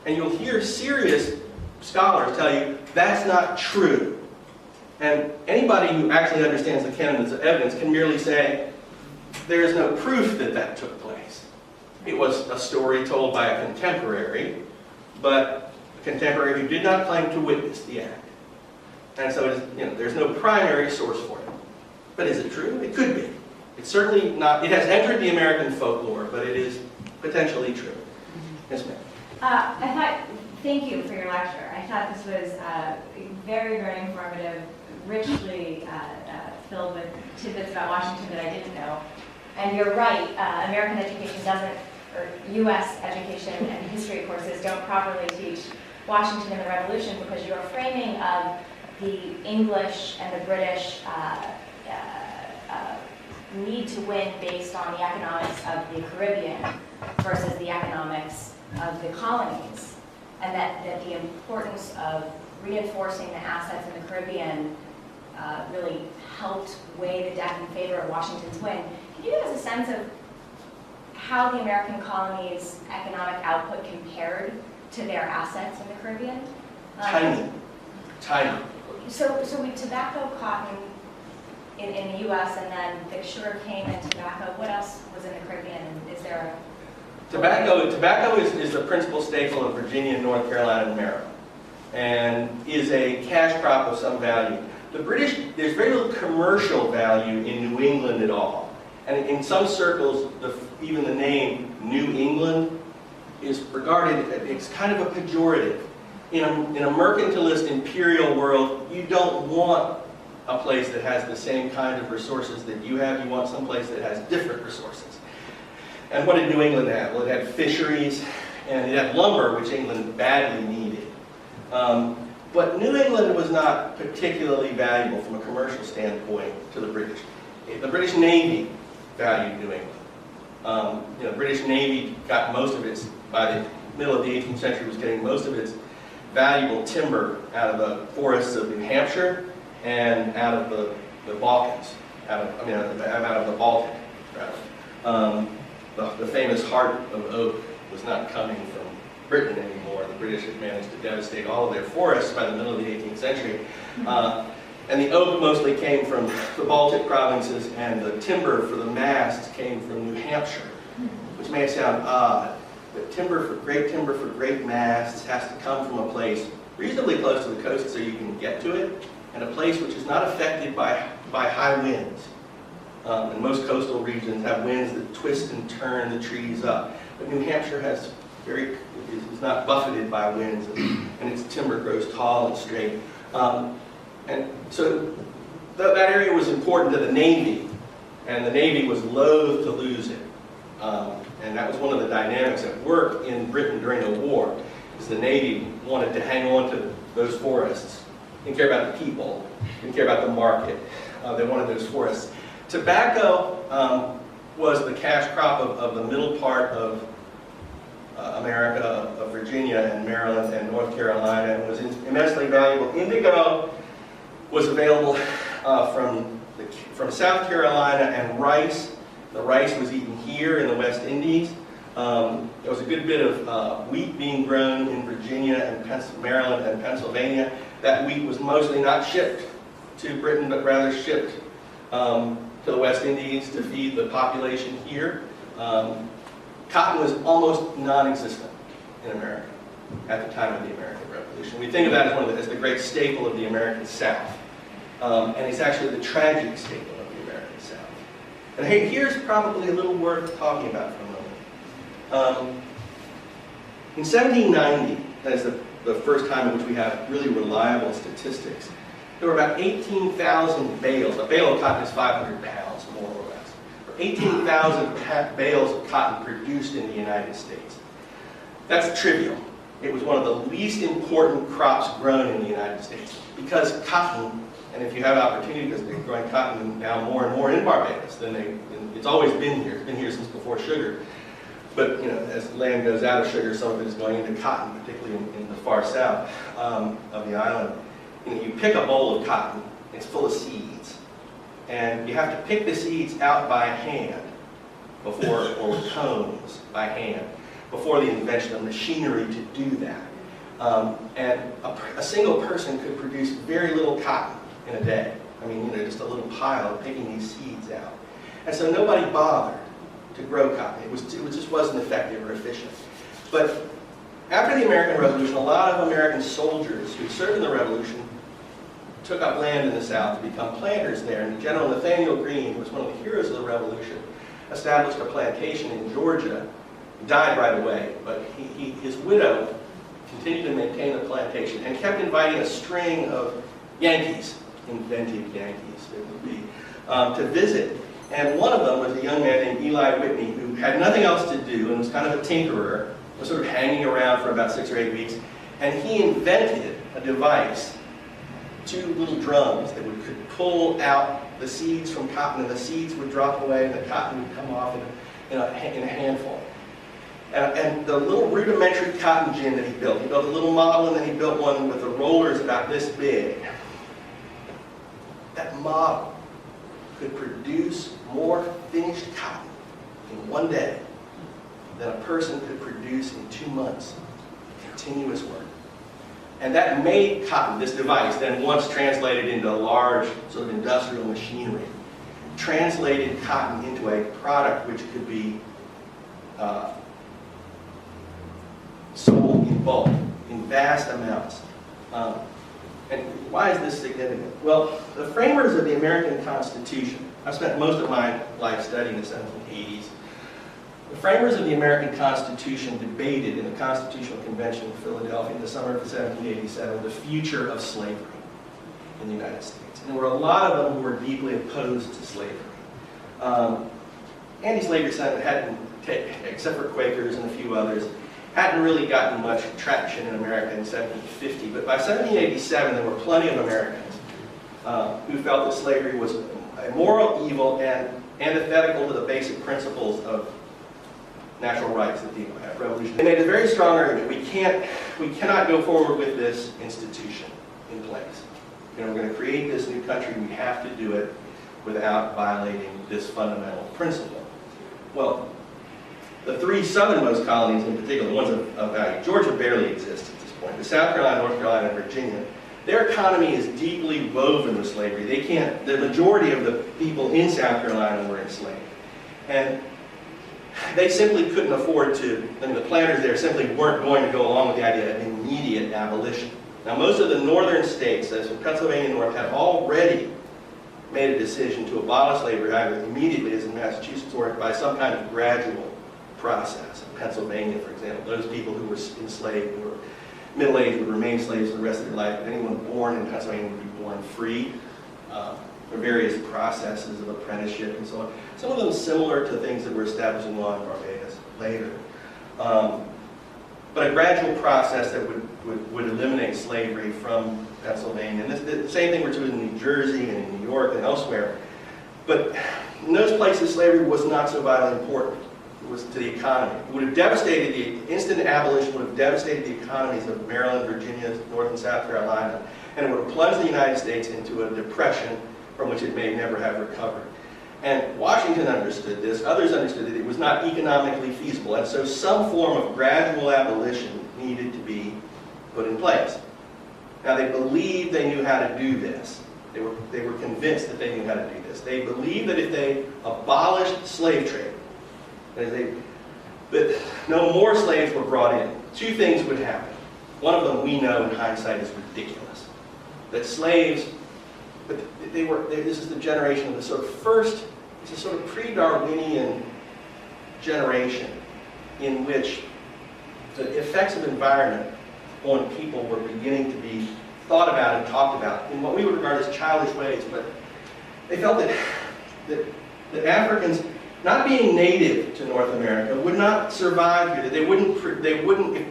And you'll hear serious scholars tell you that's not true. And anybody who actually understands the canons of evidence can merely say there is no proof that that took place. It was a story told by a contemporary, but contemporary who did not claim to witness the act. And so there's no primary source for it. But is it true? It could be. It's certainly not, it has entered the American folklore, but it is potentially true. Yes, ma'am. Thank you for your lecture. I thought this was very, very informative, richly filled with tidbits about Washington that I didn't know. And you're right, American education doesn't, or U.S. education and history courses don't properly teach Washington and the Revolution because your framing of the English and the British need to win based on the economics of the Caribbean versus the economics of the colonies, and that the importance of reinforcing the assets in the Caribbean really helped weigh the deck in favor of Washington's win. Can you give us a sense of how the American colonies' economic output compared to their assets in the Caribbean? Tiny. So we tobacco, cotton in the U.S., and then the sugar cane and tobacco. What else was in the Caribbean? Is there a... Tobacco is the principal staple of Virginia, North Carolina, and Maryland, and is a cash crop of some value. The British, there's very little commercial value in New England at all. And in some circles, even the name New England is regarded, it's kind of a pejorative. In a mercantilist imperial world, you don't want a place that has the same kind of resources that you have. You want some place that has different resources. And what did New England have? Well, it had fisheries, and it had lumber, which England badly needed. But New England was not particularly valuable from a commercial standpoint to the British. The British Navy valued New England. The British Navy got most of its, by the middle of the 18th century, was getting most of its valuable timber out of the forests of New Hampshire and out of the Balkans, out of the Baltic, rather. The famous heart of oak was not coming from Britain anymore. The British had managed to devastate all of their forests by the middle of the 18th century. And the oak mostly came from the Baltic provinces, and the timber for the masts came from New Hampshire, which may sound odd, but great timber for great masts has to come from a place reasonably close to the coast so you can get to it, and a place which is not affected by high winds. And most coastal regions have winds that twist and turn the trees up. But New Hampshire is not buffeted by winds, and its timber grows tall and straight. And so that area was important to the Navy, and the Navy was loath to lose it. And that was one of the dynamics at work in Britain during the war, is the Navy wanted to hang on to those forests. Didn't care about the people, didn't care about the market. They wanted those forests. Tobacco was the cash crop of the middle part of America, of Virginia and Maryland and North Carolina, and was immensely valuable. Indigo was available from South Carolina, and rice. The rice was eaten here in the West Indies. There was a good bit of wheat being grown in Virginia and Maryland and Pennsylvania. That wheat was mostly not shipped to Britain, but rather shipped to the West Indies to feed the population here. Cotton was almost non-existent in America at the time of the American Revolution. We think of that as the great staple of the American South. And it's actually the tragic staple of the American South. And hey, here's probably a little worth talking about for a moment. In 1790, that is the first time in which we have really reliable statistics, there were about 18,000 bales. A bale of cotton is 500 pounds, more or less. 18,000 bales of cotton produced in the United States. That's trivial. It was one of the least important crops grown in the United States. Because cotton, and if you have opportunity, because they're growing cotton now more and more in Barbados, it's always been here. It's been here since before sugar. But as land goes out of sugar, some of it is going into cotton, particularly in the far south of the island. You pick a bowl of cotton, it's full of seeds. And you have to pick the seeds out by hand or with combs by hand, before the invention of machinery to do that. And a single person could produce very little cotton in a day. I mean, just a little pile of picking these seeds out. And so nobody bothered to grow cotton. It just wasn't effective or efficient. But After the American Revolution, a lot of American soldiers who served in the Revolution took up land in the South to become planters there. And General Nathaniel Greene, who was one of the heroes of the Revolution, established a plantation in Georgia. He died right away, but his widow continued to maintain the plantation and kept inviting a string of Yankees, invented Yankees it would be, to visit. And one of them was a young man named Eli Whitney, who had nothing else to do and was kind of a tinkerer, was sort of hanging around for about 6 or 8 weeks. And he invented a device, 2 little drums that could pull out the seeds from cotton, and the seeds would drop away and the cotton would come off in a handful. And the little rudimentary cotton gin that he built a little model, and then he built one with the rollers about this big. That model could produce more finished cotton in 1 day than a person could produce in 2 months. Continuous work. And that made cotton, this device, then once translated into large sort of industrial machinery, translated cotton into a product which could be sold in bulk, in vast amounts. And why is this significant? Well, the framers of the American Constitution, I've spent most of my life studying the 1780s. The framers of the American Constitution debated in the Constitutional Convention in Philadelphia in the summer of 1787 the future of slavery in the United States. And there were a lot of them who were deeply opposed to slavery. Anti-slavery sentiment hadn't, except for Quakers and a few others, hadn't really gotten much traction in America in 1750. But by 1787, there were plenty of Americans who felt that slavery was a moral evil and antithetical to the basic principles of natural rights that the revolution. They made a very strong argument. We cannot go forward with this institution in place. We're going to create this new country. We have to do it without violating this fundamental principle. Well, the 3 southernmost colonies in particular, the ones of value, Georgia barely exists at this point, but South Carolina, North Carolina, and Virginia, their economy is deeply woven with slavery. The majority of the people in South Carolina were enslaved. And they simply couldn't afford to, the planters there simply weren't going to go along with the idea of immediate abolition. Now, most of the northern states, as in Pennsylvania and North, had already made a decision to abolish slavery either immediately, as in Massachusetts, or by some kind of gradual process. In Pennsylvania, for example, those people who were enslaved, who were middle-aged, would remain slaves for the rest of their life. But anyone born in Pennsylvania would be born free. There are various processes of apprenticeship and so on. Some of them similar to things that were established in law in Barbados later. But a gradual process that would eliminate slavery from Pennsylvania. And the same thing were true in New Jersey and in New York and elsewhere. But in those places, slavery was not so vitally important. It was to the economy. It would have devastated, the instant abolition would have devastated the economies of Maryland, Virginia, North and South Carolina, and it would have plunged the United States into a depression from which it may never have recovered. And Washington understood this, others understood that it was not economically feasible, and so some form of gradual abolition needed to be put in place. Now, they believed they knew how to do this. They were convinced that they knew how to do this. They believed that if they abolished slave trade, that no more slaves were brought in, 2 things would happen. One of them we know in hindsight is ridiculous. That slaves, but this is the generation of the sort of first, it's a sort of pre-Darwinian generation in which the effects of environment on people were beginning to be thought about and talked about in what we would regard as childish ways. But they felt that Africans, not being native to North America, would not survive here. That they wouldn't,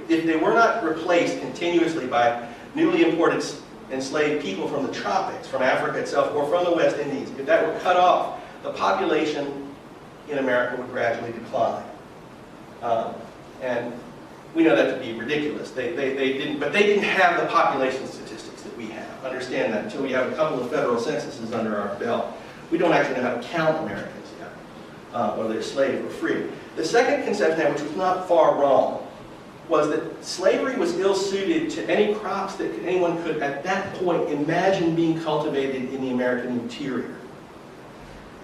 if they were not replaced continuously by newly imported enslaved people from the tropics, from Africa itself, or from the West Indies, if that were cut off, the population in America would gradually decline. And we know that to be ridiculous. They didn't have the population statistics that we have. Understand that until we have a couple of federal censuses under our belt. We don't actually know how to count Americans yet, whether they're slave or free. The second conception, which was not far wrong, was that slavery was ill-suited to any crops that anyone could, at that point, imagine being cultivated in the American interior.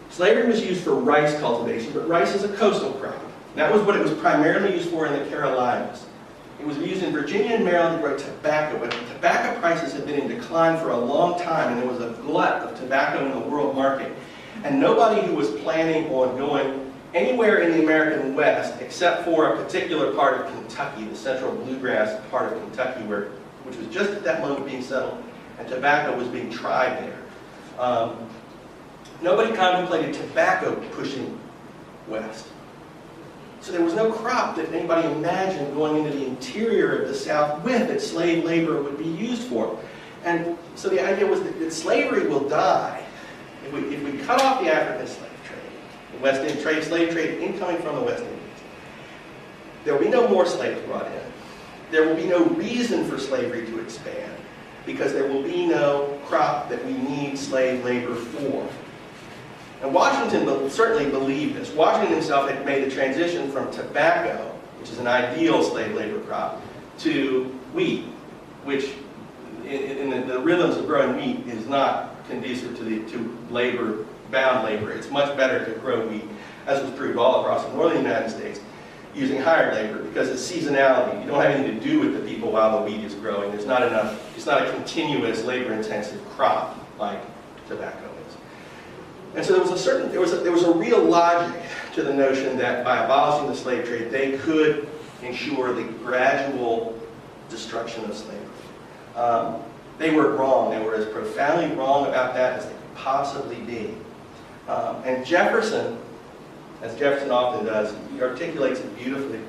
Slavery was used for rice cultivation, but rice is a coastal crop. That was what it was primarily used for in the Carolinas. It was used in Virginia and Maryland to grow tobacco, but tobacco prices had been in decline for a long time, and there was a glut of tobacco in the world market. And nobody who was planning on going anywhere in the American West, except for a particular part of Kentucky, the central bluegrass part of Kentucky, which was just at that moment being settled, and tobacco was being tried there. Nobody contemplated tobacco pushing west. So there was no crop that anybody imagined going into the interior of the South with that slave labor would be used for. And so the idea was that slavery will die if we cut off the African slave trade, the West Indian slave trade incoming from the West Indies. There will be no more slaves brought in. There will be no reason for slavery to expand because there will be no crop that we need slave labor for. And Washington certainly believed this. Washington himself had made the transition from tobacco, which is an ideal slave labor crop, to wheat, which in the rhythms of growing wheat is not conducive to labor, bound labor. It's much better to grow wheat, as was proved all across the northern United States, using hired labor because it's seasonality. You don't have anything to do with the people while the wheat is growing. There's not enough, it's not a continuous labor-intensive crop like tobacco is. And so there was a real logic to the notion that by abolishing the slave trade, they could ensure the gradual destruction of slavery. They were wrong. They were as profoundly wrong about that as they could possibly be. And Jefferson, as Jefferson often does, he articulates it beautifully.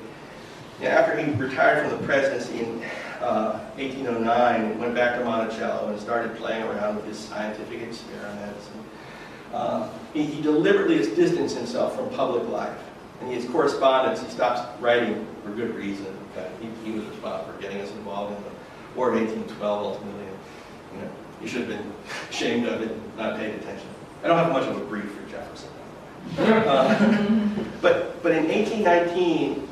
After he retired from the presidency in 1809, he went back to Monticello and started playing around with his scientific experiments. He deliberately has distanced himself from public life. And his correspondence, he stops writing for good reason. He was responsible for getting us involved in the War of 1812 ultimately. And, he should have been ashamed of it and not paid attention. I don't have much of a brief for Jefferson. But in 1819,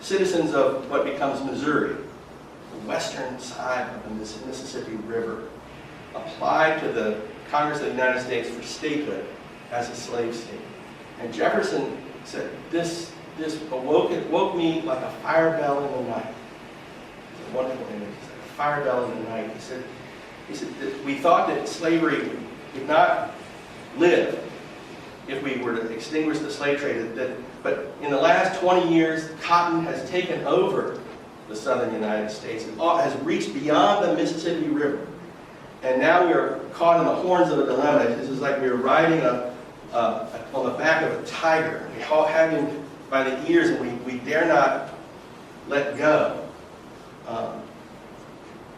citizens of what becomes Missouri, the western side of the Mississippi River, applied to the Congress of the United States for statehood as a slave state. And Jefferson said, this woke me like a fire bell in the night. It's a wonderful image. It's like a fire bell in the night. He said that we thought that slavery would not live if we were to extinguish the slave trade. But in the last 20 years, cotton has taken over the southern United States. It has reached beyond the Mississippi River. And now we are caught in the horns of a dilemma. This is like we are riding on the back of a tiger. We have him by the ears and we dare not let go.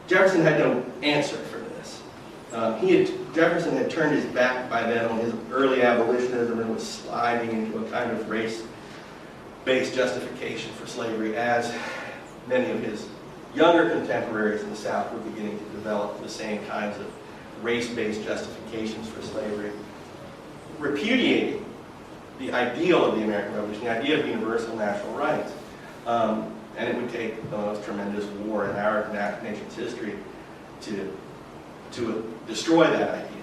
Jefferson had no answer for this. Jefferson had turned his back by then on his early abolitionism and was sliding into a kind of race-based justification for slavery, as many of his younger contemporaries in the South were beginning to develop the same kinds of race-based justifications for slavery, repudiating the ideal of the American Revolution, the idea of universal natural rights. And it would take the most tremendous war in our nation's history to destroy that idea,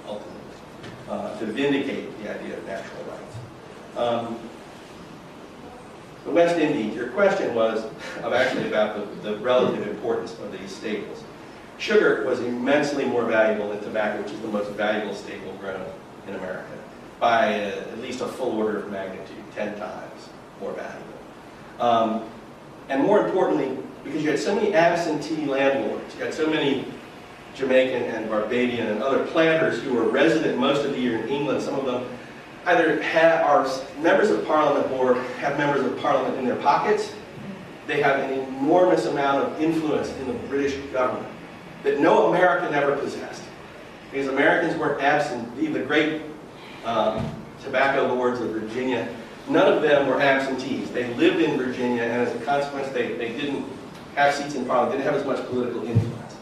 ultimately, to vindicate the idea of natural rights. The West Indies, your question was actually about the relative importance of these staples. Sugar was immensely more valuable than tobacco, which is the most valuable staple grown in America, by at least a full order of magnitude, 10 times more valuable. And more importantly, because you had so many absentee landlords, you had so many Jamaican and Barbadian and other planters who were resident most of the year in England. Some of them either are members of Parliament or have members of Parliament in their pockets. They have an enormous amount of influence in the British government that no American ever possessed. Because Americans weren't absent. The great tobacco lords of Virginia, none of them were absentees. They lived in Virginia, and as a consequence, they didn't have seats in Parliament, didn't have as much political influence.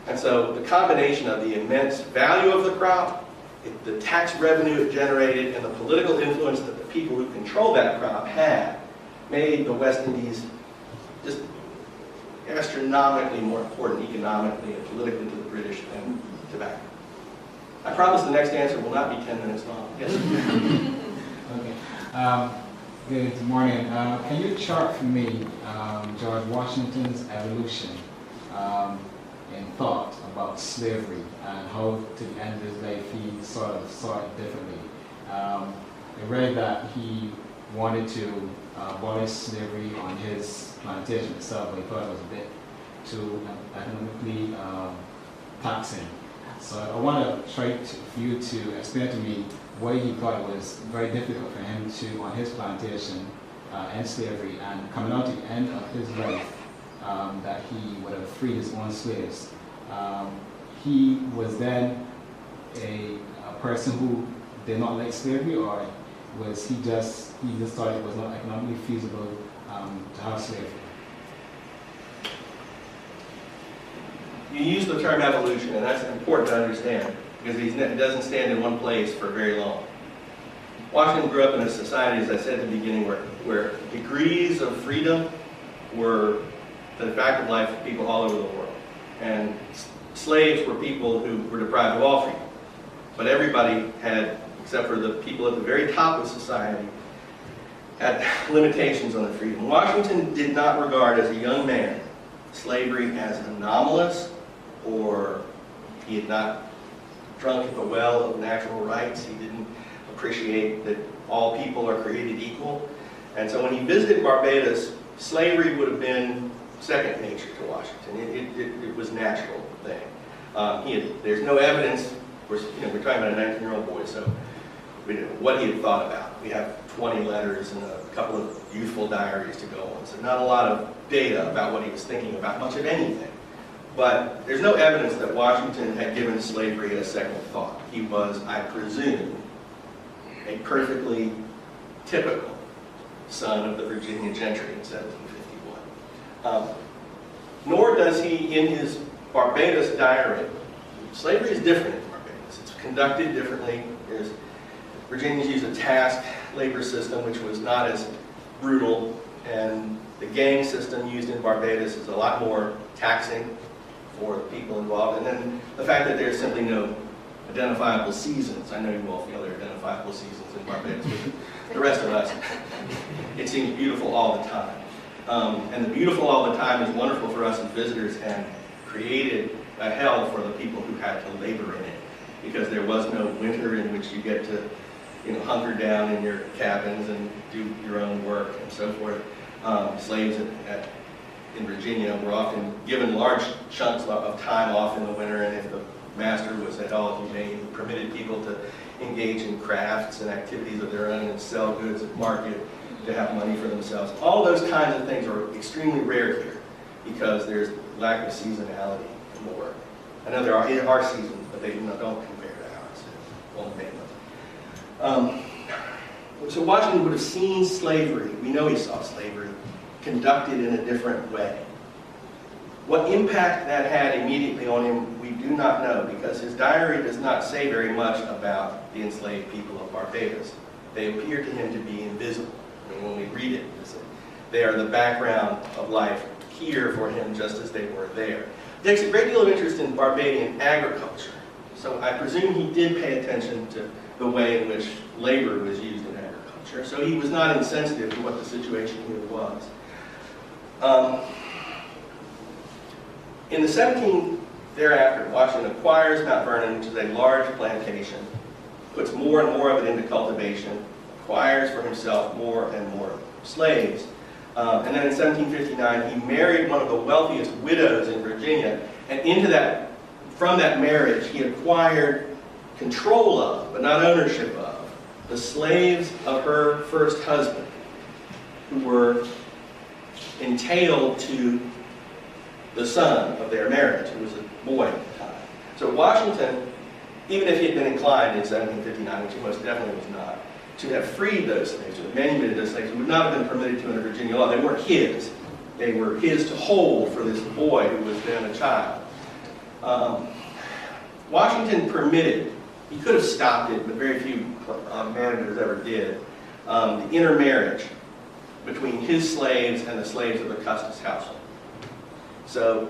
And so the combination of the immense value of the crop, the tax revenue it generated, and the political influence that the people who controlled that crop had, made the West Indies just astronomically more important economically and politically to the British than tobacco. I promise the next answer will not be 10 minutes long. Yes? Okay. Good morning. Can you chart for me George Washington's evolution in thought about slavery and how to the end of his life he sort of saw it differently? I read that he wanted to abolish slavery on his plantation itself, but he thought it was a bit too economically taxing. So I want to try for you to explain to me why he thought it was very difficult for him to, on his plantation, end slavery, and coming out to the end of his life, that he would have freed his own slaves. He was then a person who did not like slavery, or was he just thought it was not economically feasible to have slavery? You use the term evolution, and that's important to understand, because it doesn't stand in one place for very long. Washington grew up in a society, as I said at the beginning, where degrees of freedom were the fact of life for people all over the world. And slaves were people who were deprived of all freedom. But everybody had, except for the people at the very top of society, had limitations on their freedom. Washington did not regard, as a young man, slavery as anomalous, or he had not drunk at the well of natural rights. He didn't appreciate that all people are created equal. And so when he visited Barbados, slavery would have been second nature to Washington. It was a natural thing. There's no evidence, we're talking about a 19-year-old boy, so what he had thought about. We have 20 letters and a couple of youthful diaries to go on, so not a lot of data about what he was thinking about, much of anything. But there's no evidence that Washington had given slavery a second thought. He was, I presume, a perfectly typical son of the Virginia gentry in 1751. Nor does he, in his Barbados diary, slavery is different in Barbados. It's conducted differently. Virginians use a task labor system, which was not as brutal, and the gang system used in Barbados is a lot more taxing for the people involved. And then the fact that there's simply no identifiable seasons. I know you all feel there are identifiable seasons in Barbados, but the rest of us, it seems beautiful all the time. And the beautiful all the time is wonderful for us as visitors, and created a hell for the people who had to labor in it, because there was no winter in which you get to hunker down in your cabins and do your own work and so forth. Slaves in Virginia were often given large chunks of time off in the winter, and if the master was at all humane, he permitted people to engage in crafts and activities of their own and sell goods at market to have money for themselves. All those kinds of things are extremely rare here, because there's lack of seasonality in the work. I know there are seasons, but they don't compare to ours. It won't make them. So Washington would have seen slavery, we know he saw slavery, conducted in a different way. What impact that had immediately on him, we do not know, because his diary does not say very much about the enslaved people of Barbados. They appear to him to be invisible. I mean, when we read it, they are the background of life here for him, just as they were there. He takes a great deal of interest in Barbadian agriculture, so I presume he did pay attention to the way in which labor was used in agriculture. So he was not insensitive to what the situation here was. In the 17th thereafter, Washington acquires Mount Vernon, which is a large plantation, puts more and more of it into cultivation, acquires for himself more and more slaves. And then in 1759, he married one of the wealthiest widows in Virginia, and from that marriage, he acquired control of, but not ownership of, the slaves of her first husband, who were entailed to the son of their marriage, who was a boy at the time. So Washington, even if he had been inclined in 1759, which he most definitely was not, to have freed those slaves, to have manumitted those slaves, would not have been permitted to under Virginia law. They weren't his. They were his to hold for this boy who was then a child. Washington permitted, he could have stopped it, but very few managers ever did, the intermarriage between his slaves and the slaves of the Custis household. So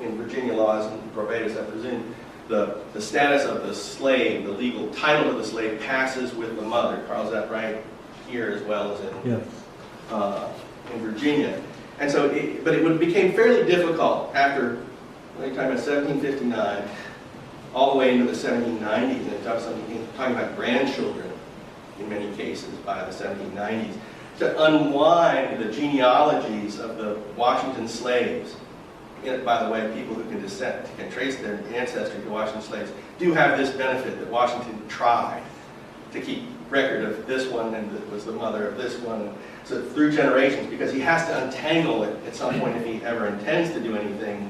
in Virginia laws and Barbados, I presume, the status of the slave, the legal title of the slave, passes with the mother. Carl, is that right? here as well as Yeah. in Virginia. And so, but it became fairly difficult after, like talking about 1759, all the way into the 1790s, and talking about grandchildren in many cases by the 1790s, to unwind the genealogies of the Washington slaves. And by the way, people who can trace their ancestry to Washington slaves do have this benefit that Washington tried to keep record of this one and that was the mother of this one. So through generations, because he has to untangle it at some point if he ever intends to do anything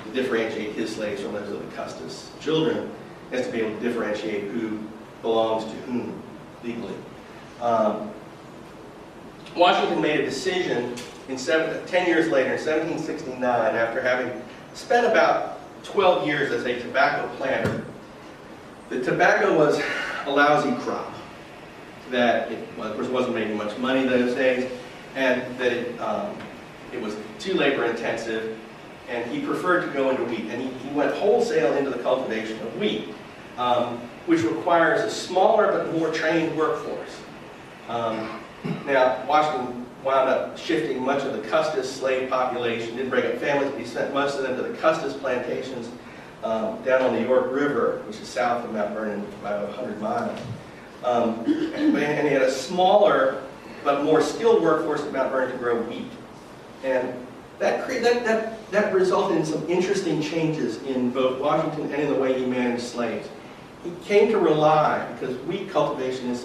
to differentiate his slaves from those of the Custis children, he has to be able to differentiate who belongs to whom legally. Washington made a decision 10 years later, in 1769, after having spent about 12 years as a tobacco planter. The tobacco was a lousy crop, that it, of course, wasn't making much money those days, and that it was too labor intensive, and he preferred to go into wheat. And he went wholesale into the cultivation of wheat, which requires a smaller but more trained workforce. Now, Washington wound up shifting much of the Custis slave population, didn't break up families, but he sent most of them to the Custis plantations down on the York River, which is south of Mount Vernon, about 100 miles. And he had a smaller but more skilled workforce at Mount Vernon to grow wheat. And that resulted in some interesting changes in both Washington and in the way he managed slaves. He came to rely, because wheat cultivation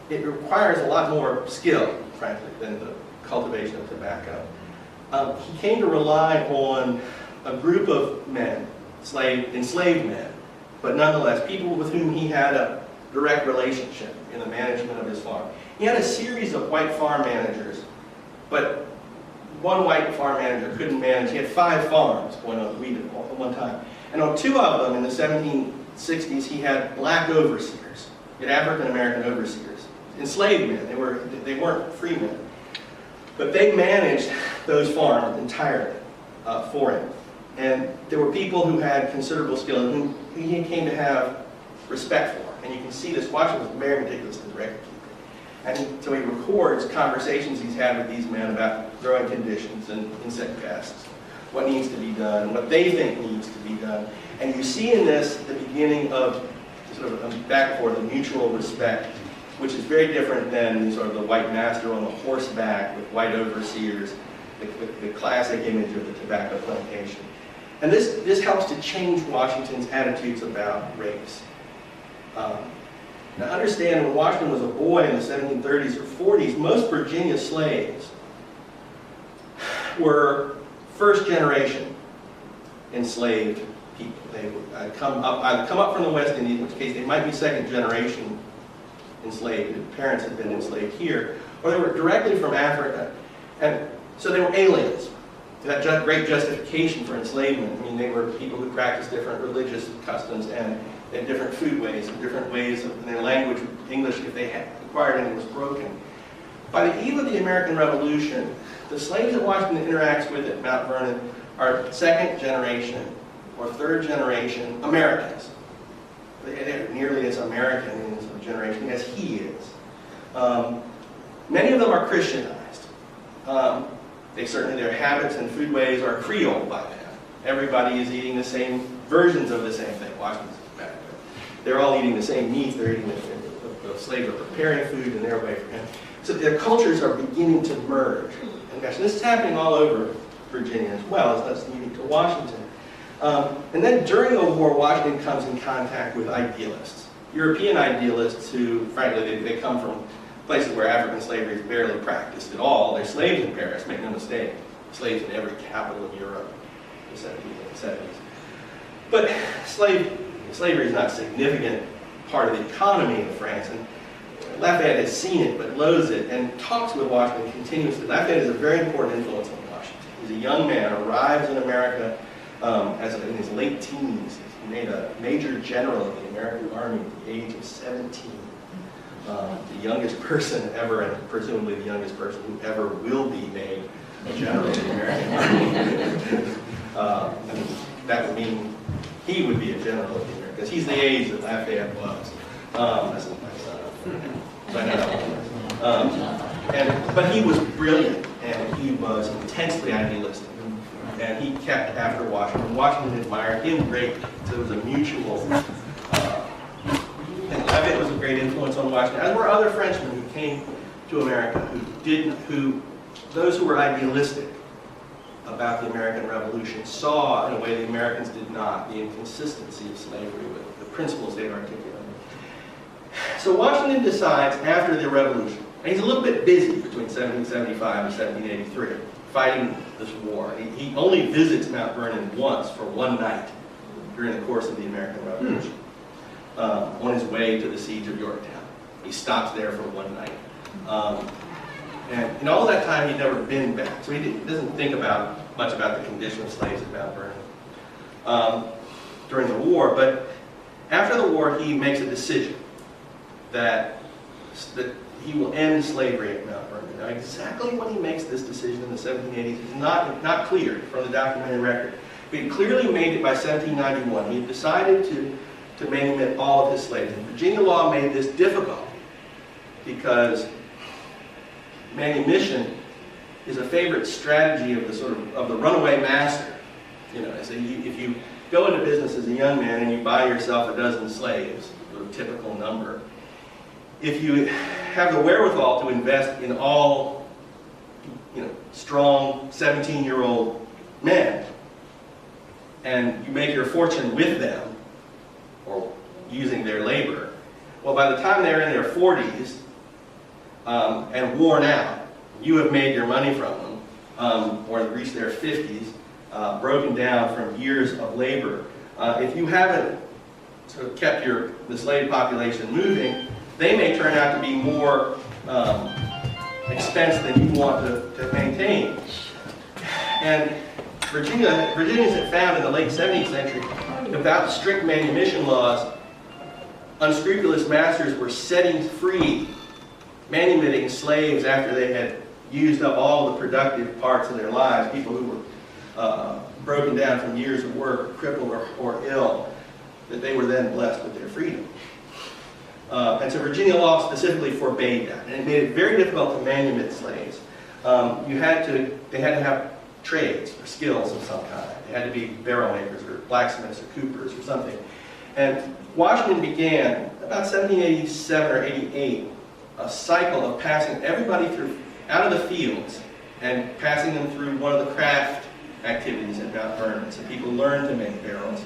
it requires a lot more skill, frankly, than the cultivation of tobacco. He came to rely on a group of men, enslaved men, but nonetheless people with whom he had a direct relationship in the management of his farm. He had a series of white farm managers, but one white farm manager couldn't manage. He had 5 farms going on wheat at one time. And on 2 of them in the 1760s, he had black overseers. He had African-American overseers. Enslaved men, they weren't free men. But they managed those farms entirely for him. And there were people who had considerable skill and whom he came to have respect for. And you can see this. Washington was very meticulous in the record keeping. And so he records conversations he's had with these men about growing conditions and insect pests, what needs to be done, and what they think needs to be done. And you see in this the beginning of sort of a back and forth, a mutual respect, which is very different than sort of the white master on the horseback with white overseers, the classic image of the tobacco plantation. And this helps to change Washington's attitudes about race. Now understand, when Washington was a boy in the 1730s or 40s, most Virginia slaves were first generation enslaved people. They would either come up from the West Indies, in which case they might be second generation enslaved. Their parents had been enslaved here, or they were directly from Africa. And so they were aliens. That great justification for enslavement. I mean, they were people who practiced different religious customs and they had different food ways and different ways of their language. English, if they had acquired any, was broken. By the eve of the American Revolution, the slaves that Washington interacts with at Mount Vernon are second generation or third generation Americans. They're nearly as American in some generation as he is. Many of them are Christianized. Their habits and food ways are Creole by now. Everybody is eating the same versions of the same thing. Washington's back there. They're all eating the same meats. They're eating the slaves are preparing food in their way for him. So their cultures are beginning to merge. And gosh, this is happening all over Virginia as well. It's not unique to Washington. And then during the war, Washington comes in contact with idealists. European idealists who, frankly, they come from places where African slavery is barely practiced at all. They're slaves in Paris, make no mistake. Slaves in every capital of Europe in the 1770s. But slavery is not a significant part of the economy of France. And Lafayette has seen it, but loathes it, and talks with Washington continuously. Lafayette is a very important influence on Washington. He's a young man, arrives in America in his late teens. He made a major general of the American Army at the age of 17. The youngest person ever, and presumably the youngest person who ever will be made a general of the American Army. And that would mean he would be a general of the American, because he's the age that Lafayette was. So I know. But he was brilliant, and he was intensely idealistic. And he kept after Washington. Washington admired him greatly. So it was a mutual. And Leavitt was a great influence on Washington, as were other Frenchmen who came to America those who were idealistic about the American Revolution saw, in a way the Americans did not, the inconsistency of slavery with the principles they articulated. So Washington decides after the Revolution, and he's a little bit busy between 1775 and 1783, fighting this war. He only visits Mount Vernon once for one night during the course of the American Revolution, on his way to the siege of Yorktown. He stops there for one night. And in all that time, he'd never been back, so he doesn't think much about the condition of slaves at Mount Vernon during the war. But after the war, he makes a decision that he will end slavery at Mount Vernon. Now, exactly when he makes this decision in the 1780s is not clear from the documentary record. But he clearly made it by 1791. He had decided to manumit all of his slaves. And Virginia law made this difficult because manumission is a favorite strategy of the runaway master. You know, so if you go into business as a young man and you buy yourself a dozen slaves, the typical number, if you have the wherewithal to invest in all, strong 17-year-old men, and you make your fortune with them, or using their labor, well, by the time they're in their 40s and worn out, you have made your money from them, or reached their 50s, broken down from years of labor. If you haven't sort of kept the slave population moving, they may turn out to be more expense than you want to maintain. And Virginians had found in the late 17th century, without strict manumission laws, unscrupulous masters were setting free, manumitting slaves after they had used up all the productive parts of their lives, people who were broken down from years of work, crippled or ill, that they were then blessed with their freedom. And so Virginia law specifically forbade that, and it made it very difficult to manumit slaves. They had to have trades or skills of some kind. They had to be barrel makers or blacksmiths or coopers or something. And Washington began, about 1787 or 88, a cycle of passing everybody out of the fields and passing them through one of the craft activities at Mount Vernon. So people learned to make barrels,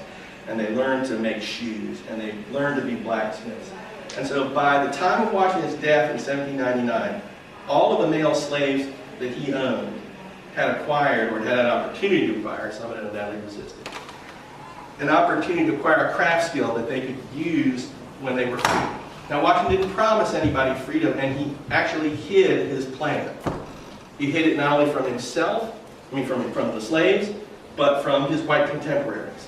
and they learned to make shoes, and they learned to be blacksmiths. And so by the time of Washington's death in 1799, all of the male slaves that he owned had acquired, or had an opportunity to acquire, some had undoubtedly resisted, an opportunity to acquire a craft skill that they could use when they were free. Now, Washington didn't promise anybody freedom, and he actually hid his plan. He hid it not only from himself, from the slaves, but from his white contemporaries.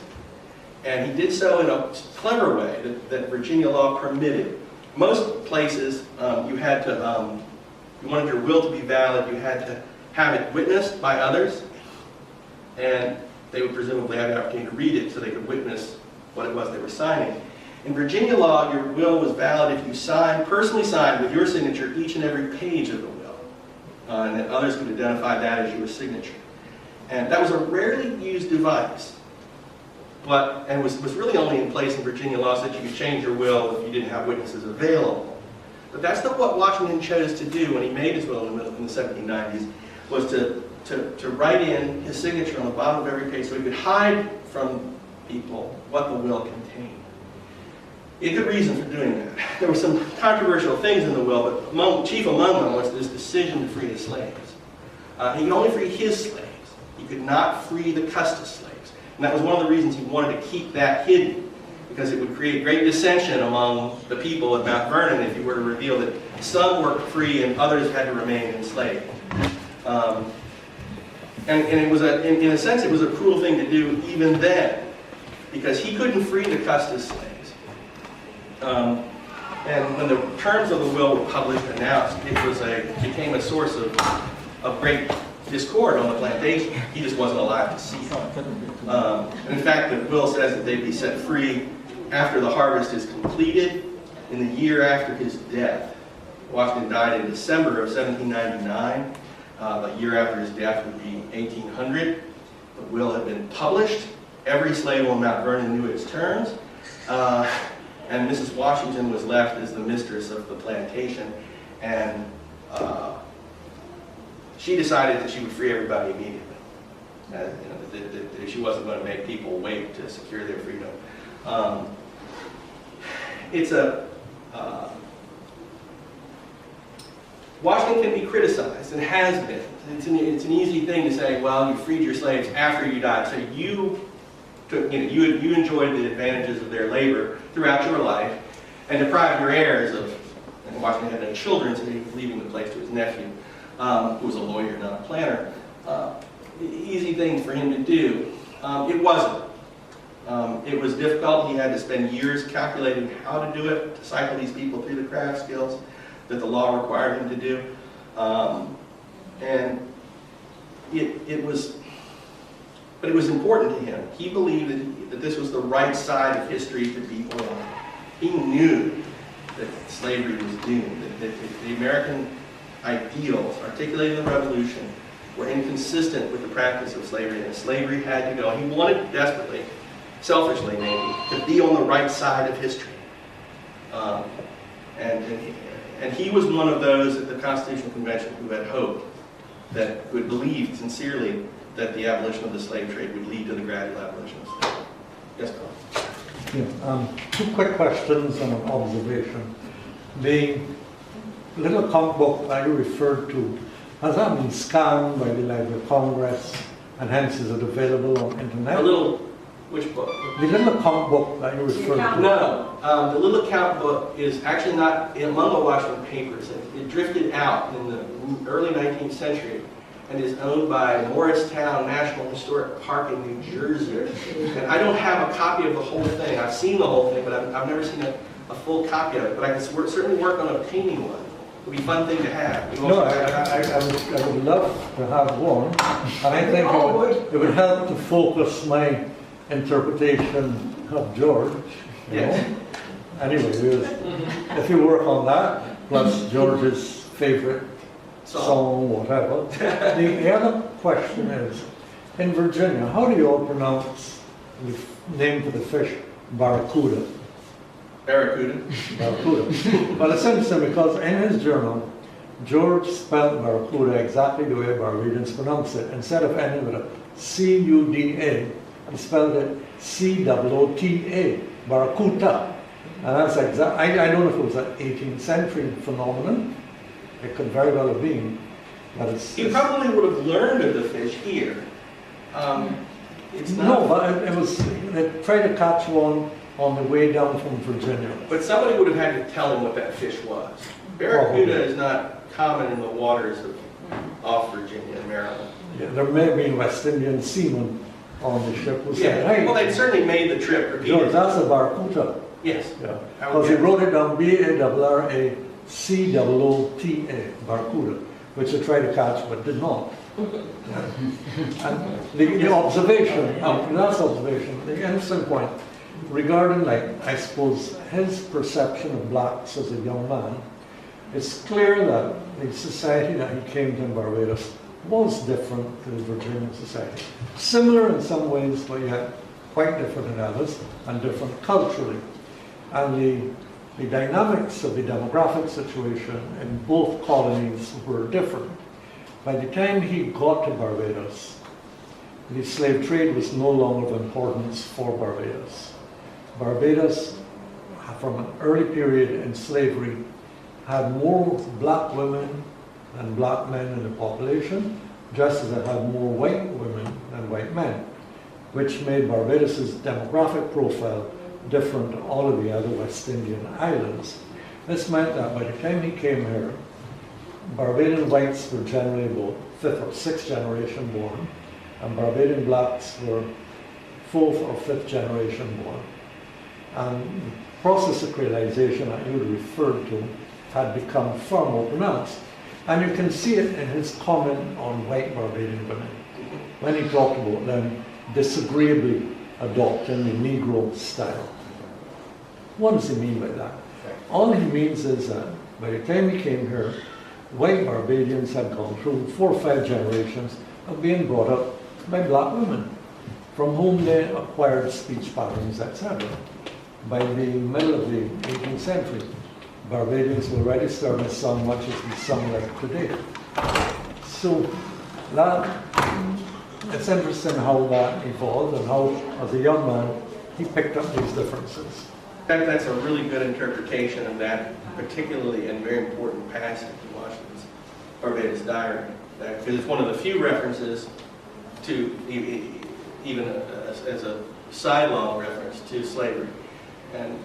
And he did so in a clever way that Virginia law permitted. Most places, you wanted your will to be valid, you had to have it witnessed by others, and they would presumably have the opportunity to read it so they could witness what it was they were signing. In Virginia law, your will was valid if you personally signed with your signature each and every page of the will, and that others could identify that as your signature. And that was a rarely used device, and was really only in place in Virginia law so that you could change your will if you didn't have witnesses available. But that's not what Washington chose to do when he made his will in the 1790s, was to write in his signature on the bottom of every page so he could hide from people what the will contained. He had good reason for doing that. There were some controversial things in the will, but chief among them was this decision to free the slaves. He could only free his slaves. He could not free the Custis slaves. And that was one of the reasons he wanted to keep that hidden, because it would create great dissension among the people at Mount Vernon if you were to reveal that some were free and others had to remain enslaved. And it was in a sense, it was a cruel thing to do even then, because he couldn't free the Custis slaves. And when the terms of the will were published and announced, it became a source of great discord on the plantation. He just wasn't alive to see it. In fact, the will says that they'd be set free after the harvest is completed in the year after his death. Washington died in December of 1799. A year after his death would be 1800. The will had been published. Every slave on Mount Vernon knew its terms. And Mrs. Washington was left as the mistress of the plantation. And she decided that she would free everybody immediately. That she wasn't going to make people wait to secure their freedom. Washington can be criticized, and has been. It's an easy thing to say, well, you freed your slaves after you died, so you enjoyed the advantages of their labor throughout your life, and deprived your heirs of, and Washington had no children, so he was leaving the place to his nephew, who was a lawyer, not a planner. Easy thing for him to do. It wasn't. It was difficult. He had to spend years calculating how to do it, to cycle these people through the craft skills that the law required him to do. And it was important to him. He believed that this was the right side of history to be on. He knew that slavery was doomed, that the American ideals articulated in the Revolution were inconsistent with the practice of slavery, and slavery had to go. He wanted desperately, selfishly maybe, to be on the right side of history. And he was one of those at the Constitutional Convention who had hoped, who had believed sincerely that the abolition of the slave trade would lead to the gradual abolition of slavery. Yes, Carl? Yeah, 2 quick questions and an observation. The little comic book that you referred to, has that been scanned by the Library of Congress, and hence is it available on internet? Which book? The little comic book that you referred to. No, the little account book is actually not among the Washington papers. It drifted out in the early 19th century and is owned by Morristown National Historic Park in New Jersey. And I don't have a copy of the whole thing. I've seen the whole thing, but I've never seen a full copy of it. But I can certainly work on obtaining one. It would be a fun thing to have. No, I would love to have one, and I think it would help to focus my interpretation of George. Yes. Anyway, if you work on that, plus George's favorite song, whatever. The other question is, in Virginia, how do you all pronounce the name for the fish, barracuda? Barracuda. Barracuda. Well, it's interesting because in his journal, George spelled barracuda exactly the way Barbadians pronounce it. Instead of ending with a C-U-D-A, he spelled it C-O-O-T-A, barracuda. And that's exact. I don't know if it was an 18th century phenomenon. It could very well have been. But He probably would have learned of the fish here. It's not. No, but it was, they tried to catch one on the way down from Virginia. But somebody would have had to tell him what that fish was. Barracuda is not common in the waters of off Virginia and Maryland. Yeah, there may have been West Indian seamen on the ship who said, hey, Well, they certainly made the trip George, repeatedly. that's a barracuda. Yes. Yeah. I would Because he guess. wrote it down B-A-R-R-A-C-O-O-T-A, barracuda, which they tried to catch but did not. And the observation, last observation, the interesting point, regarding, like, I suppose, his perception of blacks as a young man, it's clear that the society that he came to in Barbados was different to the Virginian society. Similar in some ways, but yet quite different in others, and different culturally. And the dynamics of the demographic situation in both colonies were different. By the time he got to Barbados, the slave trade was no longer of importance for Barbados. Barbados, from an early period in slavery, had more black women than black men in the population, just as it had more white women than white men, which made Barbados' demographic profile different to all of the other West Indian islands. This meant that by the time he came here, Barbadian whites were generally about 5th or 6th generation born, and Barbadian blacks were 4th or 5th generation born. And the process of creolization that you referred to had become far more pronounced. And you can see it in his comment on white Barbadian women, when he talked about them disagreeably adopting the Negro style. What does he mean by that? All he means is that By the time he came here, white Barbadians had gone through 4 or 5 generations of being brought up by black women, from whom they acquired speech patterns, etc. By the middle of the 18th century, Barbadians were already starting to sound much as we sound like today. So that, it's interesting how that evolved and how, as a young man, he picked up these differences. In fact, that's a really good interpretation of that particularly and very important passage in Washington's Barbados Diary, because it's one of the few references to, even as a sidelong reference to slavery. And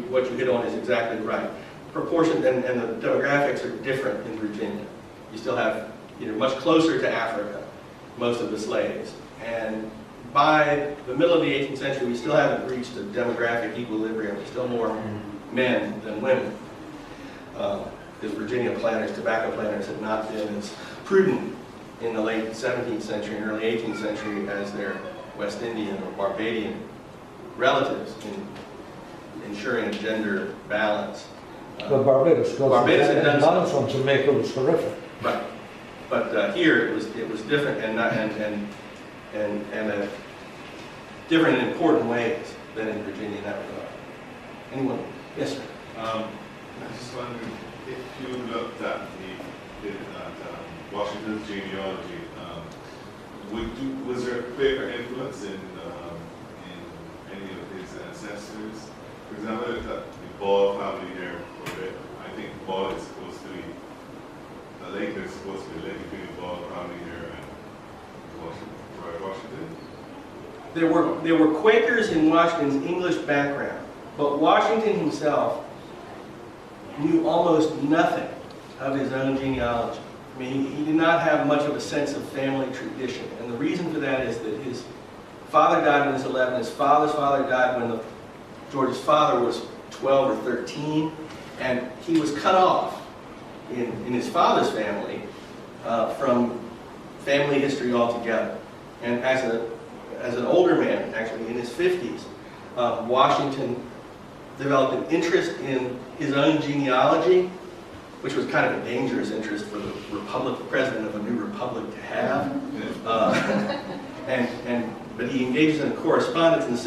what you hit on is exactly right. Proportion and the demographics are different in Virginia. You still have, much closer to Africa, most of the slaves. And by the middle of the 18th century, we still haven't reached a demographic equilibrium. There's still more men than women. Because Virginia planters, tobacco planters, had not been as prudent in the late 17th century and early 18th century as their West Indian or Barbadian relatives in ensuring a gender balance. But Barbados, Barbados had done balance on Jamaica was horrific. Right, but here it was different and different in important ways than in Virginia in that regard. Anyone? Yes, sir. I just wondered if you looked at Washington's genealogy, was there a Quaker influence in any of his ancestors? For example, I looked at the Ball family here. I think Ball is supposed to be, the lake is supposed to be linked between the Ball family here and Washington. There were Quakers in Washington's English background, but Washington himself knew almost nothing of his own genealogy. I mean, he did not have much of a sense of family tradition, and the reason for that is that his father died when he was 11, his father's father died when George's father was 12 or 13, and he was cut off in his father's family from family history altogether. And as an older man, actually in his 50s, Washington developed an interest in his own genealogy, which was kind of a dangerous interest for the president of a new republic to have. But he engaged in a correspondence in the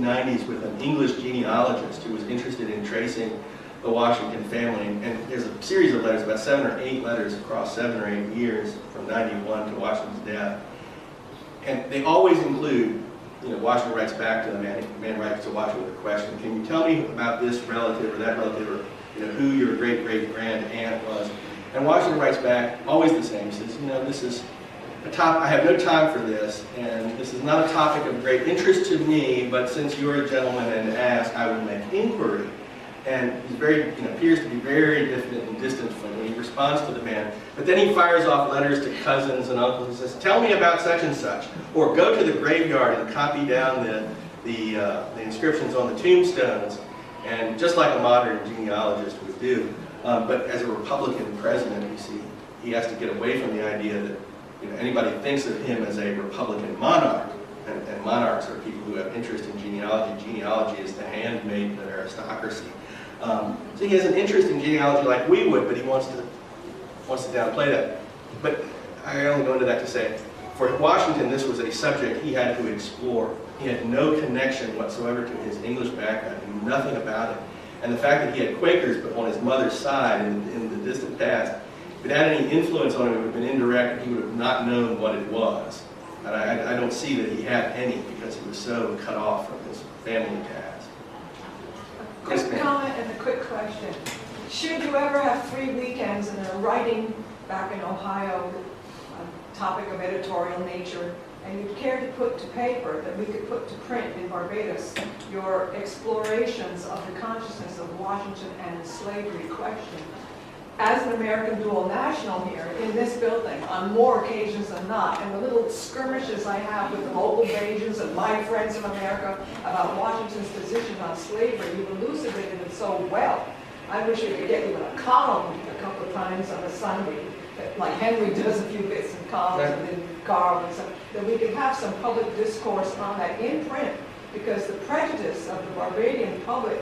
1790s with an English genealogist who was interested in tracing the Washington family. And there's a series of letters, about 7 or 8 letters across 7 or 8 years from 91 to Washington's death. And they always include, Washington writes back to the man writes to Washington with a question. Can you tell me about this relative or that relative, or who your great-great-grand aunt was? And Washington writes back, always the same. He says, this is I have no time for this, and this is not a topic of great interest to me, but since you're a gentleman and ask, I will make inquiry. And he's appears to be very diffident and distant when he responds to the man. But then he fires off letters to cousins and uncles and says, tell me about such and such, or go to the graveyard and copy down the inscriptions on the tombstones, and just like a modern genealogist would do. But as a Republican president, you see, he has to get away from the idea that anybody thinks of him as a Republican monarch, and monarchs are people who have interest in genealogy. Genealogy is the handmaid of aristocracy. So he has an interest in genealogy like we would, but he wants to downplay that. But I only go into that to say, for Washington, this was a subject he had to explore. He had no connection whatsoever to his English background. He knew nothing about it. And the fact that he had Quakers, but on his mother's side in the distant past, if it had any influence on him, it would have been indirect. He would have not known what it was. And I don't see that he had any, because he was so cut off from his family past. Quick comment and a quick question. Should you ever have 3 weekends and are writing back in Ohio a topic of editorial nature, and you'd care to put to paper, that we could put to print in Barbados, your explorations of the consciousness of Washington and the slavery question, as an American dual national here in this building on more occasions than not, and the little skirmishes I have with the local Bajans and my friends in America about Washington's position on slavery, you've elucidated it so well. I wish we could get you in a column a couple of times on a Sunday, like Henry does a few bits and columns, and then Carl and stuff, that we could have some public discourse on that in print, because the prejudice of the Barbadian public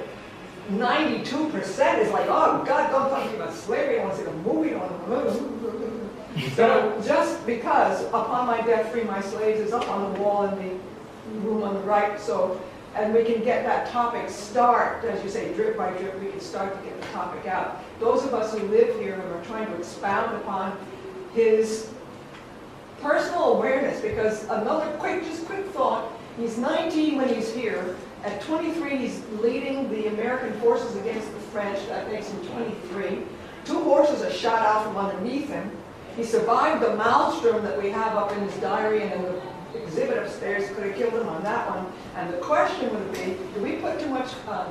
92% is like, oh God, don't talk to me about slavery, I want to see the movie on the So just because Upon My Death, Free My Slaves is up on the wall in the room on the right, so, and we can get that topic start, as you say, drip by drip, we can start to get the topic out. Those of us who live here and are trying to expound upon his personal awareness, because another quick thought, he's 19 when he's here. At 23, he's leading the American forces against the French. That makes him 23. 2 horses are shot out from underneath him. He survived the maelstrom that we have up in his diary and in the exhibit upstairs. Could have killed him on that one. And the question would be, do we put too much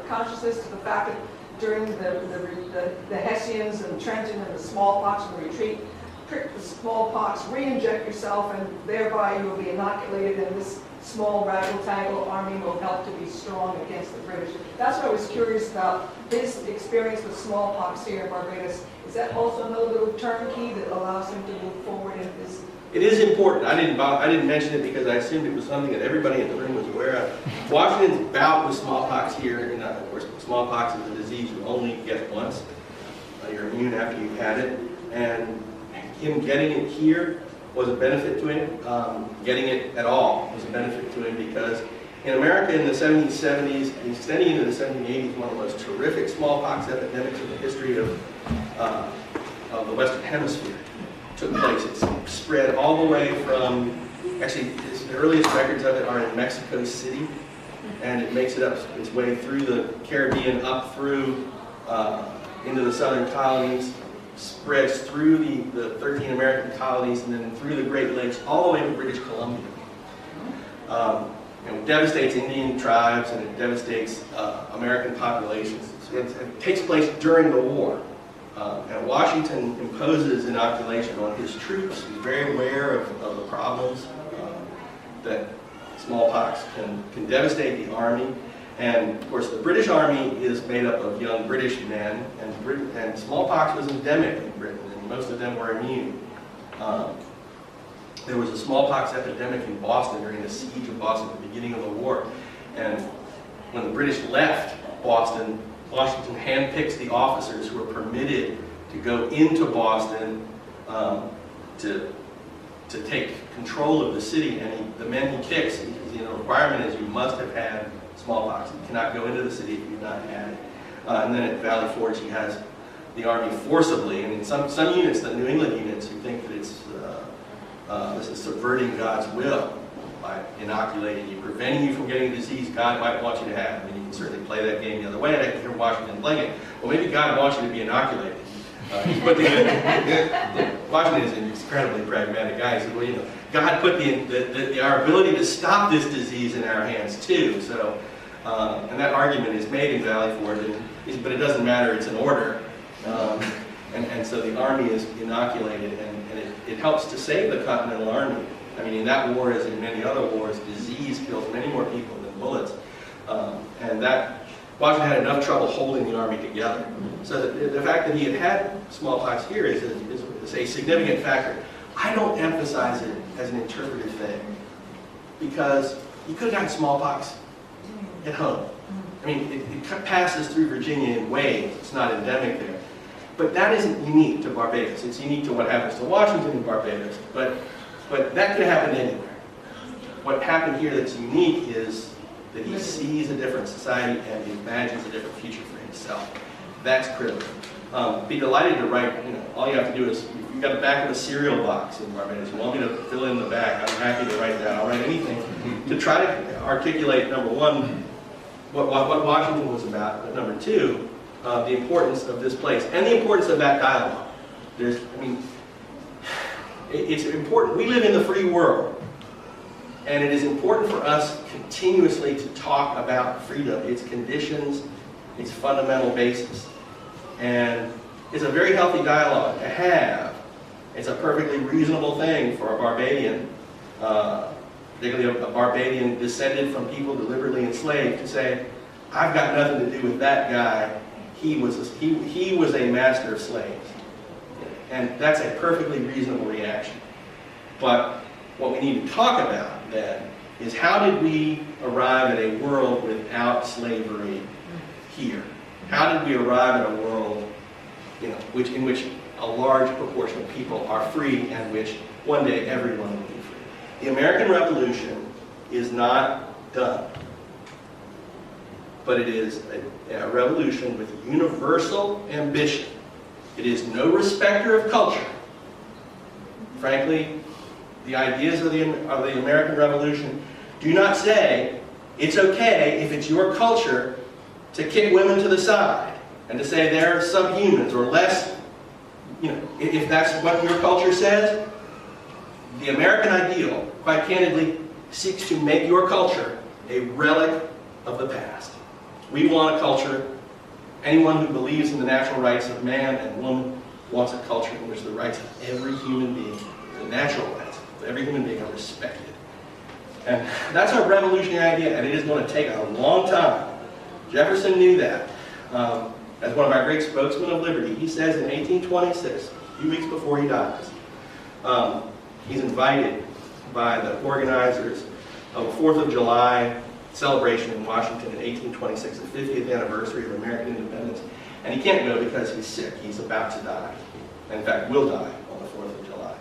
consciousness to the fact that during the Hessians and Trenton and the smallpox and the retreat, prick the smallpox, re-inject yourself, and thereby you will be inoculated, and this small raggle-taggle army will help to be strong against the British. That's what I was curious about, his experience with smallpox here in Barbados. Is that also another little turnkey that allows him to move forward in his... It is important. I didn't mention it because I assumed it was something that everybody in the room was aware of. Washington's bout with smallpox here, and of course, smallpox is a disease you only get once. You're immune after you've had it, and him getting it here was a benefit to him. Getting it at all was a benefit to him because in America in the 1770s and extending into the 1780s, one of the most terrific smallpox epidemics in the history of the Western Hemisphere took place. It's spread all the way from, actually, the earliest records of it are in Mexico City, and it makes it up its way through the Caribbean, up through into the southern colonies, spreads through the 13 American colonies, and then through the Great Lakes, all the way to British Columbia. It devastates Indian tribes, and it devastates American populations. It takes place during the war. And Washington imposes inoculation on his troops. He's very aware of the problems that smallpox can devastate the army. And of course, the British Army is made up of young British men, and smallpox was endemic in Britain, and most of them were immune. There was a smallpox epidemic in Boston during the siege of Boston at the beginning of the war. And when the British left Boston, Washington handpicks the officers who were permitted to go into Boston to take control of the city. And the men he picks, the requirement is you must have had smallpox. You cannot go into the city if you've not had it. And then at Valley Forge, he has the army forcibly, and in some units, the New England units, who think that it's this is subverting God's will by inoculating you, preventing you from getting a disease God might want you to have. I mean, you can certainly play that game the other way, and I can hear Washington playing it. Well, maybe God wants you to be inoculated. Washington is an incredibly pragmatic guy. He said, well, God put our ability to stop this disease in our hands too. So, and that argument is made in Valley Forge, but it doesn't matter. It's an order, and so the army is inoculated, and it helps to save the Continental Army. I mean, in that war, as in many other wars, disease kills many more people than bullets, and that Washington had enough trouble holding the army together. So the fact that he had smallpox here is a significant factor. I don't emphasize it as an interpretive thing, because he could have gotten smallpox at home. I mean, it passes through Virginia in waves. It's not endemic there. But that isn't unique to Barbados. It's unique to what happens to Washington in Barbados, but that could happen anywhere. What happened here that's unique is that he sees a different society and he imagines a different future for himself. That's critical. Be delighted to write, all you have to do is, you've got the back of a cereal box in Barbados. You want me to fill in the back, I'm happy to write that. I'll write anything to try to articulate, number one, what Washington was about, but number two, the importance of this place and the importance of that dialogue. It's important. We live in the free world, and it is important for us continuously to talk about freedom, its conditions, its fundamental basis. And it's a very healthy dialogue to have. It's a perfectly reasonable thing for a Barbadian, particularly a Barbadian descended from people deliberately enslaved, to say, I've got nothing to do with that guy. He was a master of slaves. And that's a perfectly reasonable reaction. But what we need to talk about then is, how did we arrive at a world without slavery here? How did we arrive at a world, in which a large proportion of people are free and which one day everyone will be free? The American Revolution is not done, but it is a revolution with universal ambition. It is no respecter of culture. Frankly, the ideas of the American Revolution do not say it's okay if it's your culture to kick women to the side and to say they're subhumans or less, if that's what your culture says. The American ideal, quite candidly, seeks to make your culture a relic of the past. We want a culture, anyone who believes in the natural rights of man and woman wants a culture in which the rights of every human being, the natural rights of every human being, are respected. And that's a revolutionary idea, and it is going to take a long time. Jefferson knew that. As one of our great spokesmen of liberty, he says in 1826, a few weeks before he dies, he's invited by the organizers of a 4th of July celebration in Washington in 1826, the 50th anniversary of American independence. And he can't go because he's sick. He's about to die. In fact, will die on the 4th of July.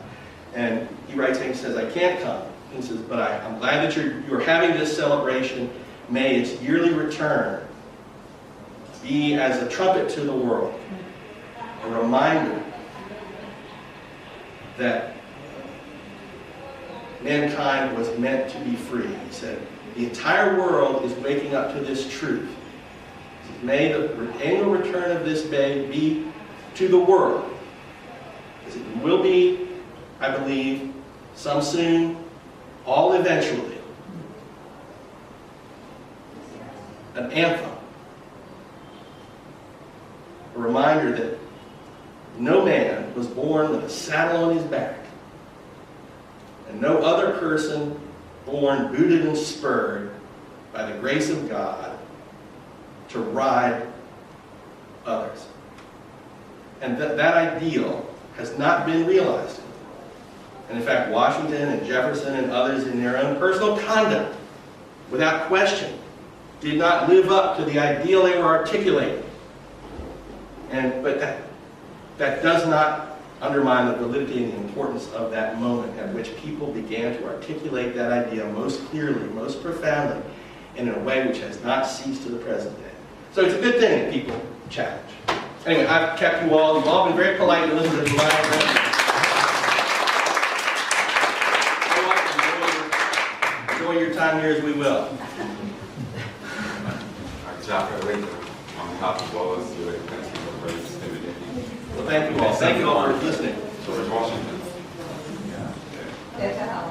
And he writes and he says, I can't come. He says, but I'm glad that you're having this celebration. May its yearly return be as a trumpet to the world, a reminder that mankind was meant to be free. He said, the entire world is waking up to this truth. May the annual return of this day be to the world, as it will be, I believe, some soon, all eventually, an anthem, a reminder that no man was born with a saddle on his back, and no other person born booted and spurred by the grace of God to ride others. And that ideal has not been realized. And in fact, Washington and Jefferson and others in their own personal conduct, without question, did not live up to the ideal they were articulating. But that does not undermine the validity and the importance of that moment at which people began to articulate that idea most clearly, most profoundly, and in a way which has not ceased to the present day. So it's a good thing that people challenge. Anyway, I've kept you all. You've all been very polite to listen to my enjoy your time here as we will. Jaffer Latham, on behalf of Wallace, thank you for this invitation. Well, thank you all. Thank you all for listening. George Washington. That's how